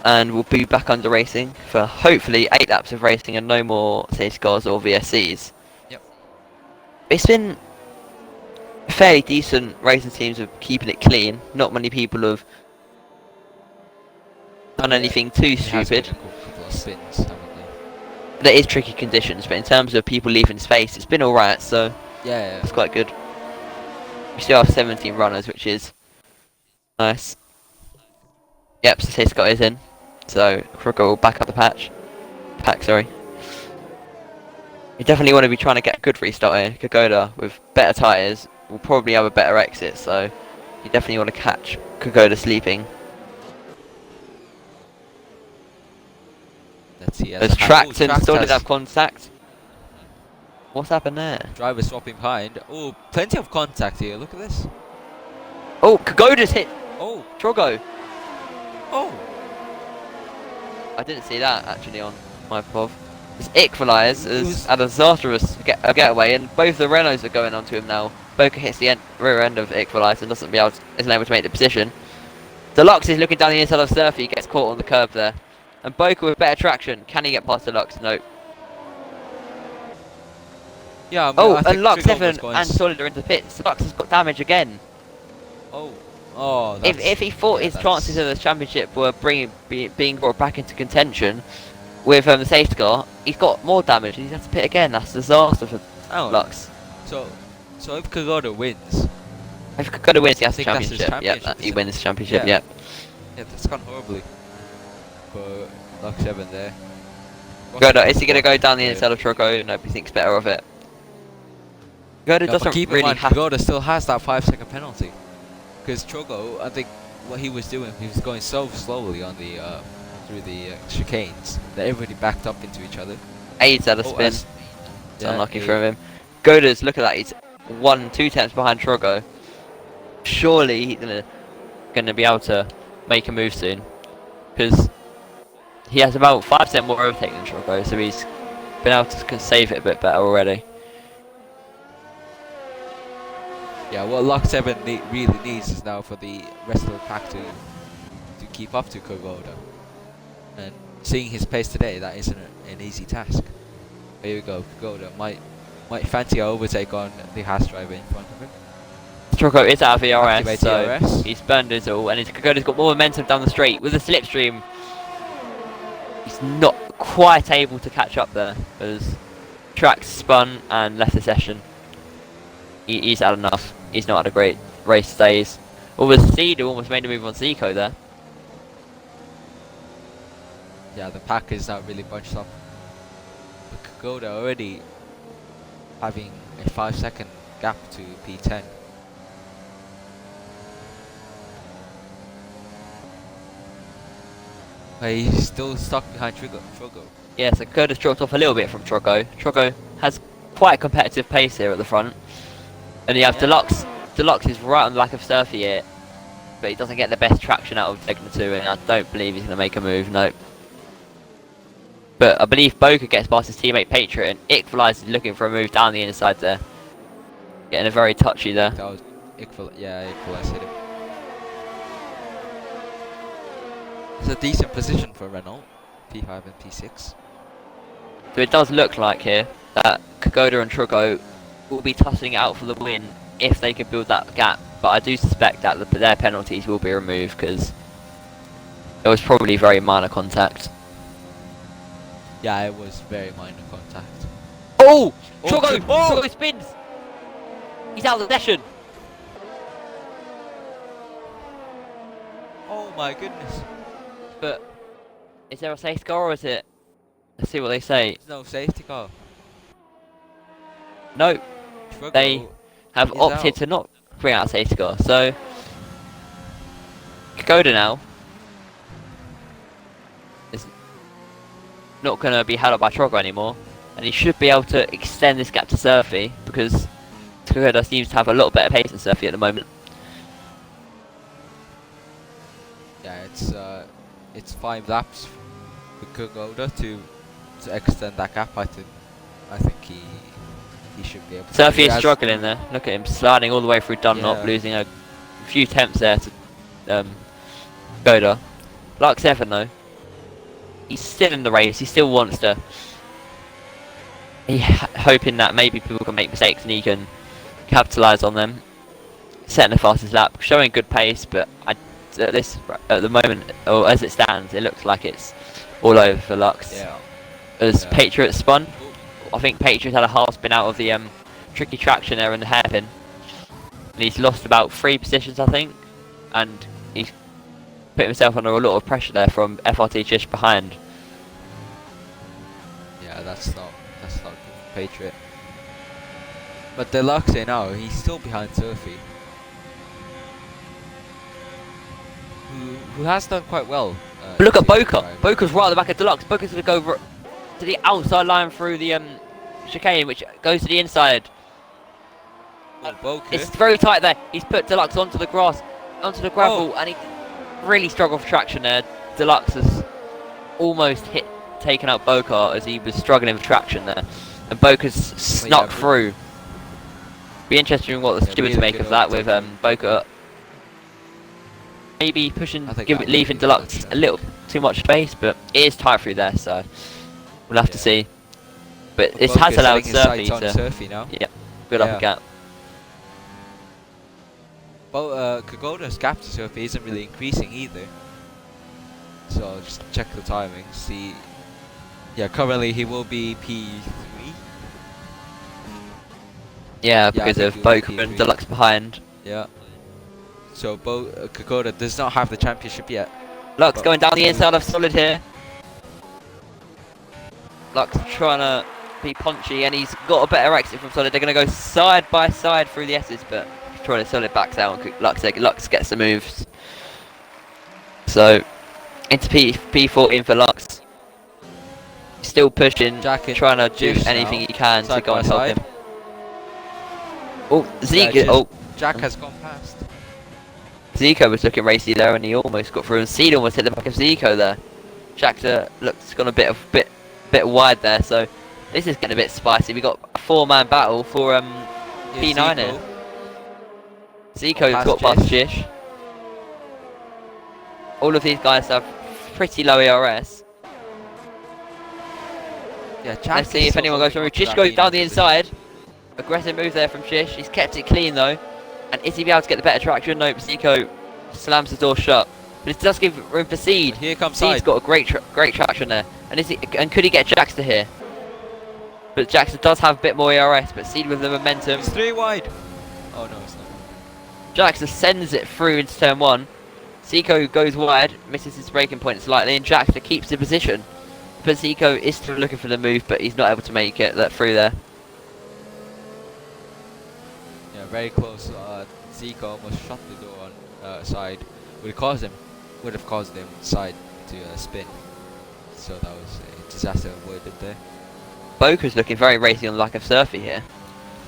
And we'll be back under racing for hopefully 8 laps of racing and no more safety cars or VSCs. Yep. It's been fairly decent racing teams of keeping it clean. Not many people have done anything too stupid. A couple of spins, haven't they? There is tricky conditions, but in terms of people leaving space, it's been alright, so yeah, it's quite good. We still have 17 runners, which is nice. Yep, so safety car is in. So Croco will back up the pack, sorry. You definitely want to be trying to get a good restart here. Kagoda with better tyres will probably have a better exit, so you definitely want to catch Kagoda sleeping. Let's see. There's Tracked and Solid have contact. What's happened there? Driver swapping behind. Oh, plenty of contact here. Look at this. Oh, Kagoda's hit. Oh, Trogo. Oh. I didn't see that actually on my POV. It's equalised It as was- a disastrous getaway, and both the Renaults are going onto him now. Boca hits the rear end of equalised and isn't able to make the position. Deluxe is looking down the inside of Surfy, he gets caught on the curb there. And Boca with better traction, can he get past Deluxe? No. Yeah, I mean, Oh, I think and Lux Trigger was 7 going and Solid are into pits. Lux has got damage again. Oh. Oh, If he thought his chances of the championship were being brought back into contention with the safety car, he's got more damage and he's had to pit again. That's a disaster for Lux. So if Kagoda wins, If Kokoda wins, he has the think that's his championship. Yeah, championship, he isn't wins the championship. Yeah. Yeah. yeah, that's gone horribly for Lux 7 there. Kokoda, is he going to go down the Yeah. inside of Troco? Nope, he thinks better of it. Kokoda Yeah, but doesn't keep in really mind, have. Kagoda still has that 5-second penalty. Because Trogo, I think what he was doing, he was going so slowly on the through the chicanes that everybody backed up into each other. AIDS at a spin. as- It's yeah, unlucky he- from him. Goda's, look at that, he's 1-2 tenths behind Trogo. Surely he's gonna be able to make a move soon, because he has about 5% more overtake than Trogo, so he's been able to save it a bit better already. Yeah, what Lux 7 really needs is now for the rest of the pack to keep up to Kagoda. And seeing his pace today, that isn't an easy task. Here we go, Kagoda might fancy an overtake on the Haas driver in front of him. Troco is out of the RS, Activate so the RS. he's burned his all, and Kokoda's got more momentum down the straight with the slipstream. He's not quite able to catch up there as Track's spun and left the session. He's had enough. He's not had a great race today. With Cedar almost made a move on Zico there. Yeah, the pack is not really bunched up. But Kagoda already having a 5-second gap to P10. But he's still stuck behind Trogo. Yeah, so Kokoda's dropped off a little bit from Troco. Troco has quite a competitive pace here at the front. And you have Yeah. Deluxe. Deluxe is right on the back of Surfy here, but he doesn't get the best traction out of Tegna 2, and I don't believe he's going to make a move, no. But I believe Boca gets past his teammate Patriot, and Equalizer is looking for a move down the inside there. Getting a very touchy there. That was Equalize hit him. It's a decent position for Renault, P5 and P6. So it does look like here that Kokoda and Troco will be tussling it out for the win if they could build that gap. But I do suspect that their penalties will be removed because it was probably very minor contact. Yeah, it was very minor contact. Oh! Oh, Troco! good ball! Troco spins! He's out of the session! Oh my goodness. But is there a safe car or is it? Let's see what they say. There's no safety car. No, Trogo they have is opted out. to not bring out a safety car. So Kokoda now is not going to be held up by Troco anymore, and he should be able to extend this gap to Surfy because Kokoda seems to have a lot better pace than Surfy at the moment. Yeah, it's 5 laps for Kagoda to extend that gap. I think he should be able to. Surfy He is has- struggling there. Look at him sliding all the way through Dunlop, Yeah. losing a few temps there to Kokoda. Like 7 though, he's still in the race. He still wants to. Hoping that maybe people can make mistakes and he can capitalise on them. Setting the fastest lap, showing good pace, but at the moment, or as it stands, it looks like it's all over for Lux. Yeah. As Yeah. Patriot spun, I think Patriot had a half spin out of the tricky traction there in the hairpin, and he's lost about 3 positions, I think, and he's put himself under a lot of pressure there from FRT just behind. Yeah, that's not good for Patriot. But Deluxe now, he's still behind Surfy. Who has done quite well. But look at in the Boca. drive. Boca's right at the back of Deluxe. Boca's going to go to the outside line through the chicane, which goes to the inside. Oh, Boca. It's very tight there. He's put Deluxe onto the grass, onto the gravel, and really struggled for traction there. Deluxe has almost taken out Bokar as he was struggling for traction there. And Bokar's snuck through. Be interesting in what the stewards make of that with Bokar. Maybe pushing, leaving Deluxe a little too much space, but it is tight through there, so we'll have to see. But this has allowed Surfy to... Surfy now. Yeah, build up a gap. Well, Kagoda's gap to Surfy isn't really increasing either. So I'll just check the timing, see. Yeah, currently he will be P3. Yeah, because of Bokar and Deluxe behind. Yeah. So Kagoda does not have the championship yet. Lux going down the inside of Solid here. Lux trying to be punchy, and he's got a better exit from Solid. They're going to go side by side through the S's, but trying to Solid backs out, and Lux gets the moves. So into P14 for Lux. Still pushing, trying to do anything he can to go and help him. Oh, Zico! Jack has gone past. Zico was looking racy there, and he almost got through. And Seed almost hit the back of Zico there. Jack looks gone a bit wide there. So this is getting a bit spicy. We got a 4-man battle for P9 here. Zico's got past Jish. All of these guys have pretty low ERS. Yeah, let's see if anyone goes from Jish goes down the inside. Aggressive move there from Jish. He's kept it clean though. And is he be able to get the better traction? Nope. Zico slams the door shut. But it does give room for Seed. Here comes Seed's got a great traction there. And could he get Jaxter here? But Jaxter does have a bit more ERS. But Seed with the momentum. It's 3 wide. Oh no, it's not. Jaxter sends it through into turn 1. Zico goes wide, misses his braking point slightly, and Jaxter keeps the position. But Zico is still looking for the move, but he's not able to make it through there. Yeah, very close. Zico almost shut the door on side. Would have caused him side to spin. So that was a disaster avoided there. Bokar's looking very racy on the lack of Surfy here.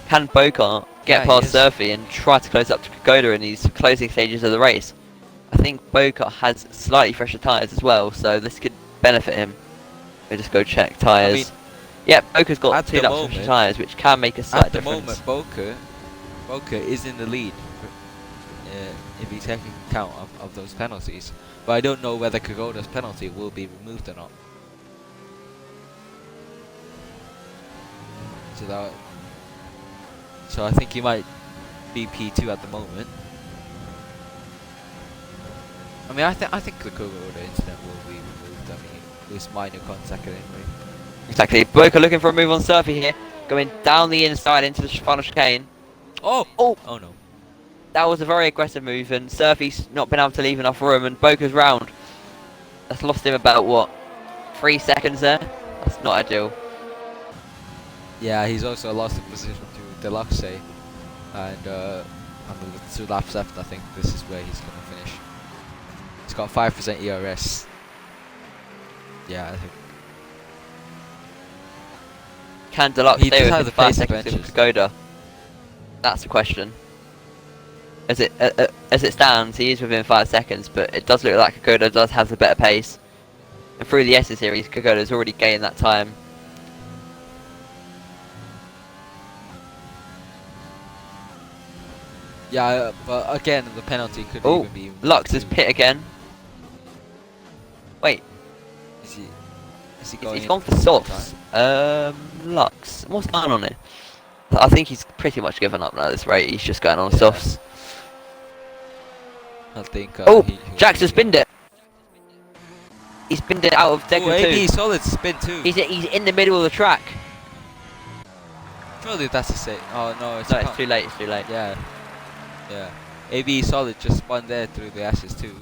Can Bokar get past Surfy and try to close up to Kagoda in these closing stages of the race? I think Bokar has slightly fresher tyres as well, so this could benefit him. We'll just go check tyres. I mean, yeah, Bokar's got 2 laps fresher tyres, which can make a slight difference. At the moment, Bokar is in the lead if you take account of those penalties. But I don't know whether Kagoda's penalty will be removed or not. So I think he might be P2 at the moment. I mean, I think the Kagoda incident will be removed. I mean, at least minor contact anyway. Exactly. Bokar looking for a move on Surfy here, going down the inside into the final chicane. Oh no. That was a very aggressive move, and Surfy's not been able to leave enough room, and Bokar's round. That's lost him about, what, 3 seconds there? That's not ideal. Yeah, he's also lost the position to Deluxe, and with 2 laps left, I think this is where he's going to finish. He's got 5% ERS. Yeah, I think. Can Deluxe stay with 5 seconds with Kagoda? That's the question. As it stands, he is within 5 seconds, but it does look like Kagoda does have the better pace. And through the S series, Kagoda's already gained that time. Yeah, but again, the penalty could even be... Lux is pit again. Wait. Is he going he's gone for softs. Lux. What's going on here? I think he's pretty much given up now at this rate. He's just going on softs. I think. Jax has spinned it. He's spinned it out of Decker 2. AB solid spin too. He's in the middle of the track. Surely that's a safe. Oh no, it's too late. It's too late. Yeah. AB solid just spun there through the ashes too.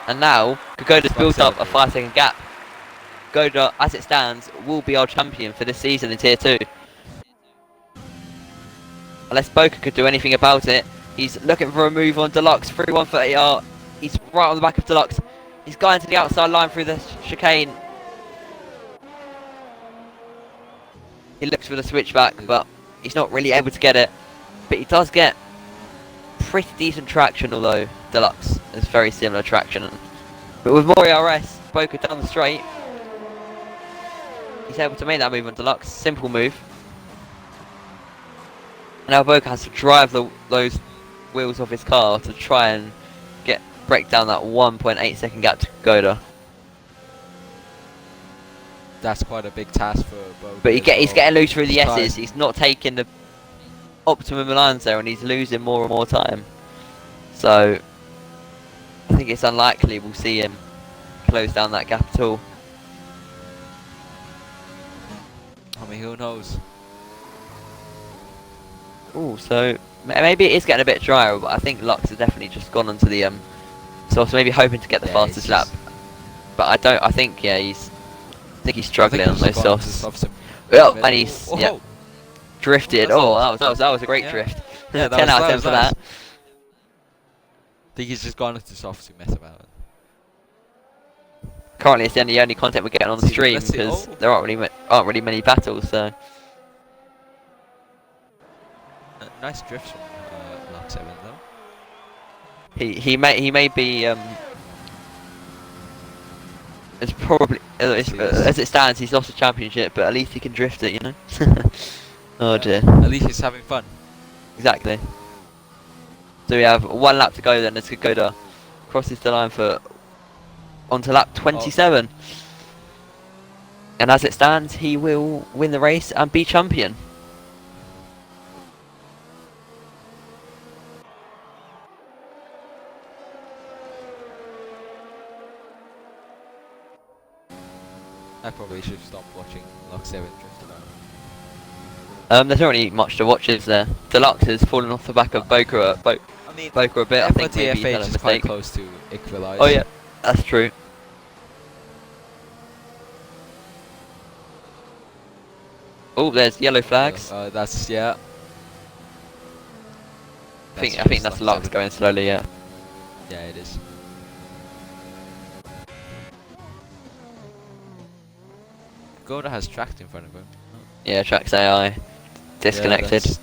And now Kagoda's built up a 5-second gap. Kagoda, as it stands, will be our champion for this season in Tier 2. Unless Bokar could do anything about it. He's looking for a move on Deluxe through 130R. He's right on the back of Deluxe. He's going to the outside line through the chicane. He looks for the switchback, but he's not really able to get it. But he does get pretty decent traction, although Deluxe is very similar traction. But with Mori RS, Boca down the straight, he's able to make that move on Deluxe. Simple move. Now Boca has to drive those wheels off his car to try and break down that 1.8 second gap to Goda. That's quite a big task for Boca. But he's getting loose through the He's S's. He's not taking the optimum lines there, and he's losing more and more time. So I think it's unlikely we'll see him close down that gap at all. I mean, who knows? Oh, so maybe it is getting a bit drier, but I think Lux has definitely just gone onto the so maybe hoping to get the fastest lap. But I think he's struggling on those softs. Well, and he's drifted. Oh, that was a great drift. Yeah, 10 out of 10 for that. I think he's just gone into softs to mess about. Currently, it's the only content we're getting on the stream because there aren't really many battles. So nice drift from Lock 7 though. He may be it's probably as it stands he's lost the championship, but at least he can drift it, you know. Oh dear. At least he's having fun. Exactly. So we have 1 lap to go then as Kokoda crosses the line for onto lap 27. And as it stands, he will win the race and be champion. I probably should stop watching Lock 7 drift around. There's not really much to watch, is there? Deluxe has fallen off the back of Boca a bit. I think maybe he's had a is mistake. quite close to equalise. Oh yeah, that's true. Oh, there's yellow flags. That's I think that's Lux going slowly. Yeah. Yeah, it is. Goda has tracked in front of him. Yeah, Track's AI disconnected. Yeah,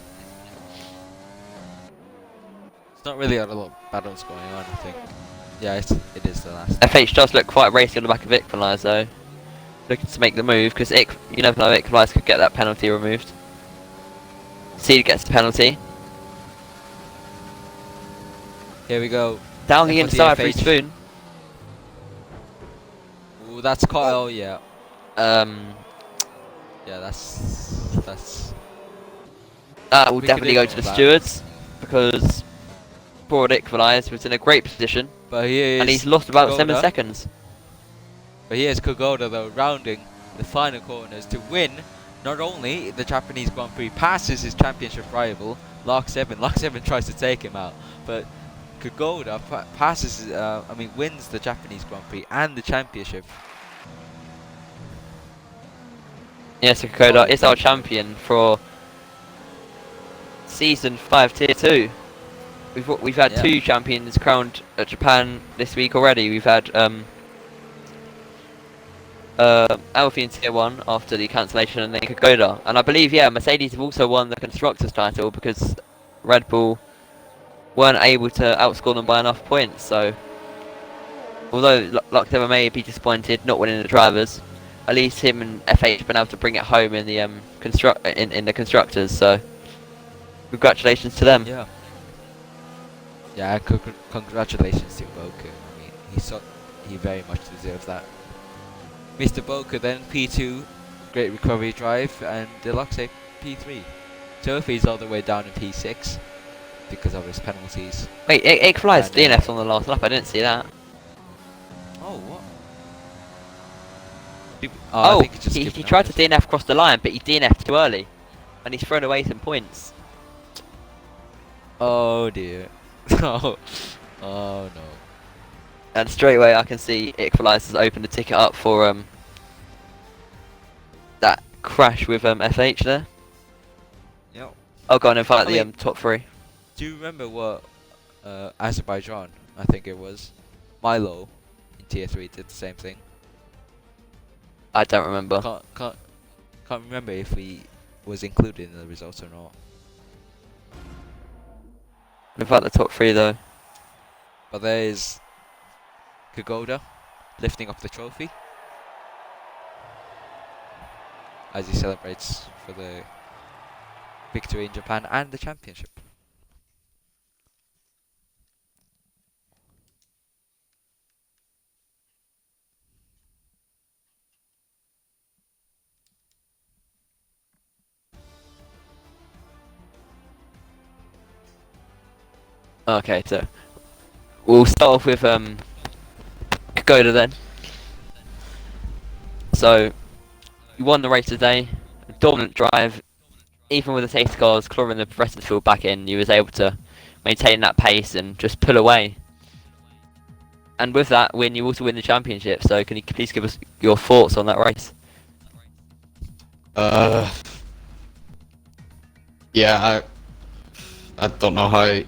it's not really a lot of battles going on, I think. Yeah, it is the last. FH does look quite racy on the back of Equalize though. Looking to make the move because you never know, Equalize could get that penalty removed. Seed gets the penalty. Here we go. Down the inside for Spoon. Ooh, that's quite. Oh yeah. Yeah, that's. That will definitely go to the stewards because poor Equalize was in a great position, but and he's lost about 7 seconds. But here's Kogoda though, rounding the final corners to win not only the Japanese Grand Prix, passes his championship rival Lock 7. Lock 7 tries to take him out, but Kogoda wins the Japanese Grand Prix and the championship. Yes, Kokoda is our champion for Season 5 Tier 2. We've had 2 champions crowned at Japan this week already. We've had Alfie in Tier 1 after the cancellation, and then Kokoda. And I believe, Mercedes have also won the Constructors title because Red Bull weren't able to outscore them by enough points. So, although Lock 7 may be disappointed not winning the drivers, at least him and FH have been able to bring it home in the in the Constructors. So, congratulations to them. Yeah. Yeah, congratulations to Boca. I mean, he very much deserves that. Mr. Boca then P2, great recovery drive, and Deluxe P3. Sophie's all the way down in P6 because of his penalties. Wait, Equalize DNF's on the last lap. I didn't see that. Oh, what? I think he tried to DNF across the line, but he DNF'd too early, and he's thrown away some points. Oh dear. Oh no. And straight away I can see Equalize has opened a ticket up for that crash with FH there. Yep. I'll go on and fight the top 3. Do you remember what Azerbaijan, I think it was, Milo in Tier 3 did the same thing? I don't remember. Can't remember if he was included in the results or not. Without the top three though. But there is Kagoda lifting up the trophy as he celebrates for the victory in Japan and the championship. Okay, so we'll start off with Kagoda then. So you won the race today, dominant drive. Even with the safety cars clawing the rest of the field back in, you was able to maintain that pace and just pull away. And with that win, you also win the championship. So can you please give us your thoughts on that race? Uh, yeah, I don't know how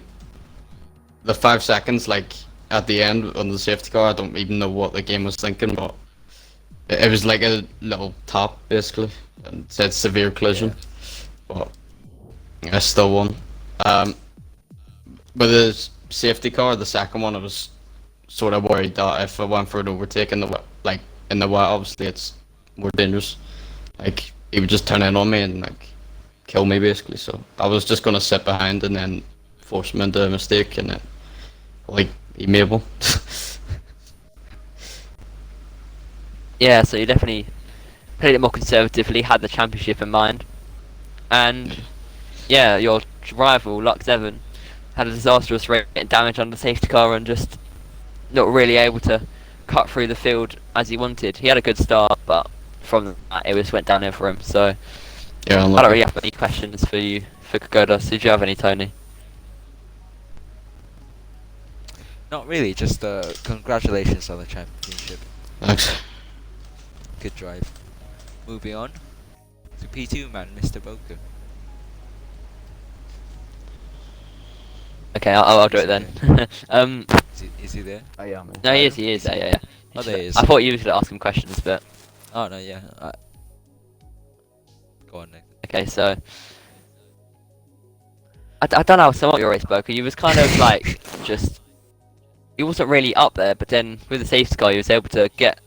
the 5 seconds like at the end on the safety car. I don't even know what the game was thinking, but it was like a little tap basically, and it said severe collision. But I still won. Um, with the safety car, the second one, I was sort of worried that if I went for an overtake in the like in the wet, obviously it's more dangerous. Like he would just turn in on me and like kill me basically. So I was just gonna sit behind and then force him into a mistake and then like he able. Yeah, so you definitely played it more conservatively, had the championship in mind, and yeah, your rival Lux Evan had a disastrous rate damage on the safety car and just not really able to cut through the field as he wanted. He had a good start, but from that it just went downhill for him. So Yeah, I don't unlucky. really have any questions for you for Kogoda. So did you have any, Tony? Not really, just congratulations on the championship. Thanks. Good drive. Moving on to P2 man, Mr. Boku. Okay, I'll do it then. Is he there? Oh yeah, man. No, he is. Yeah, yeah, yeah. Oh, there he is. I thought you were going to ask him questions, but Oh no, yeah. Go on, Nick. okay. So I don't know so much your race, Boku. You was kind of like just he wasn't really up there, but then with the safety car, he was able to get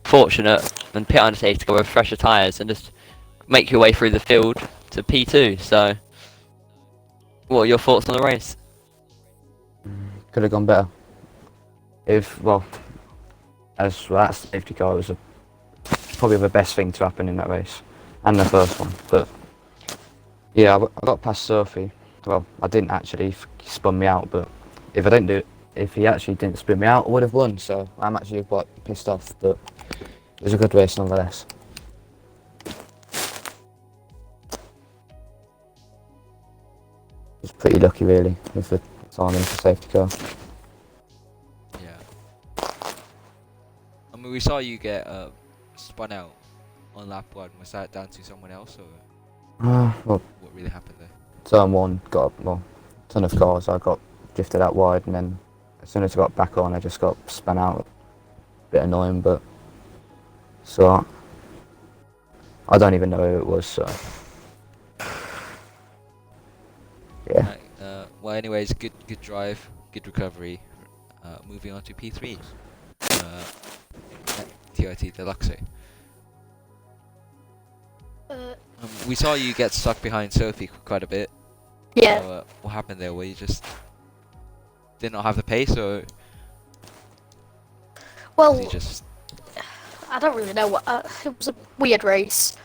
fortunate and pit on the safety car with fresher tyres and just make your way through the field to P2. So, what are your thoughts on the race? Could have gone better. If well, as well, that safety car was probably the best thing to happen in that race, and the first one. But yeah, I got past Sophie. Well, I didn't actually. He spun me out, but if he actually didn't spin me out, I would have won. So I'm actually quite pissed off. But it was a good race nonetheless. It was pretty lucky, really, with the timing for safety car. Yeah. I mean, we saw you get spun out on lap 1. Was that down to someone else, or Well, what really happened there? turn one got ton of cars. I got drifted out wide, and then as soon as I got back on, I just got spun out. Bit annoying, but so I don't even know who it was. So yeah, Right, well, anyways, good drive, good recovery. Moving on to P3. TRT Deluxe. We saw you get stuck behind Sophie quite a bit. Yeah. So, what happened there? Were you just did not have the pace, or was Well, he just? I don't really know. It was a weird race.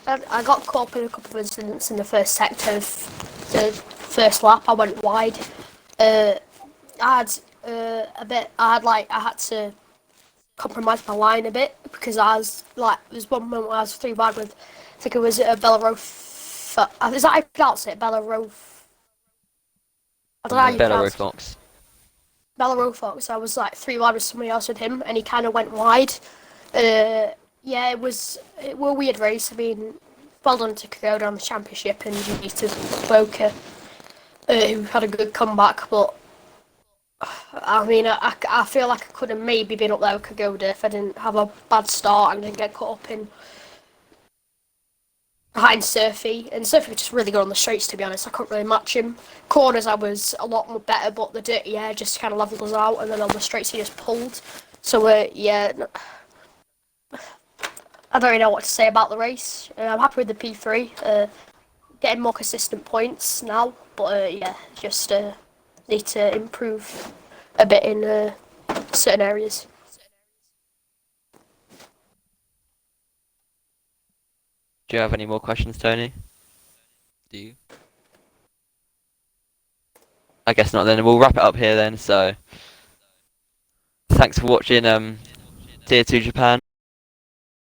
I got caught up in a couple of incidents in the first sector of the first lap. I went wide. I had I had to compromise my line a bit because I was like, there was one moment where I was 3 wide with, I think it was Belarus. Is that how you pronounce it? Belarus. I don't know how you Bella pronounce it. Fox. Belarus Fox. I was like 3 wide with somebody else with him, and he kind of went wide. Yeah, it was a weird race. I mean, well done to Kogoda on the championship and GG to Boca, who had a good comeback. But I mean, I feel like I could have maybe been up there with Kogoda if I didn't have a bad start and didn't get caught up in behind Surfy, and Surfy was just really good on the straights, to be honest. I couldn't really match him. Corners I was a lot more better, but the dirty air just kind of leveled us out, and then on the straights he just pulled. So yeah, I don't really know what to say about the race. I'm happy with the P3, getting more consistent points now, but yeah, just need to improve a bit in certain areas. Do you have any more questions, Tony? Do you? I guess not. Then we'll wrap it up here then. So, thanks for watching. Tier 2 Japan.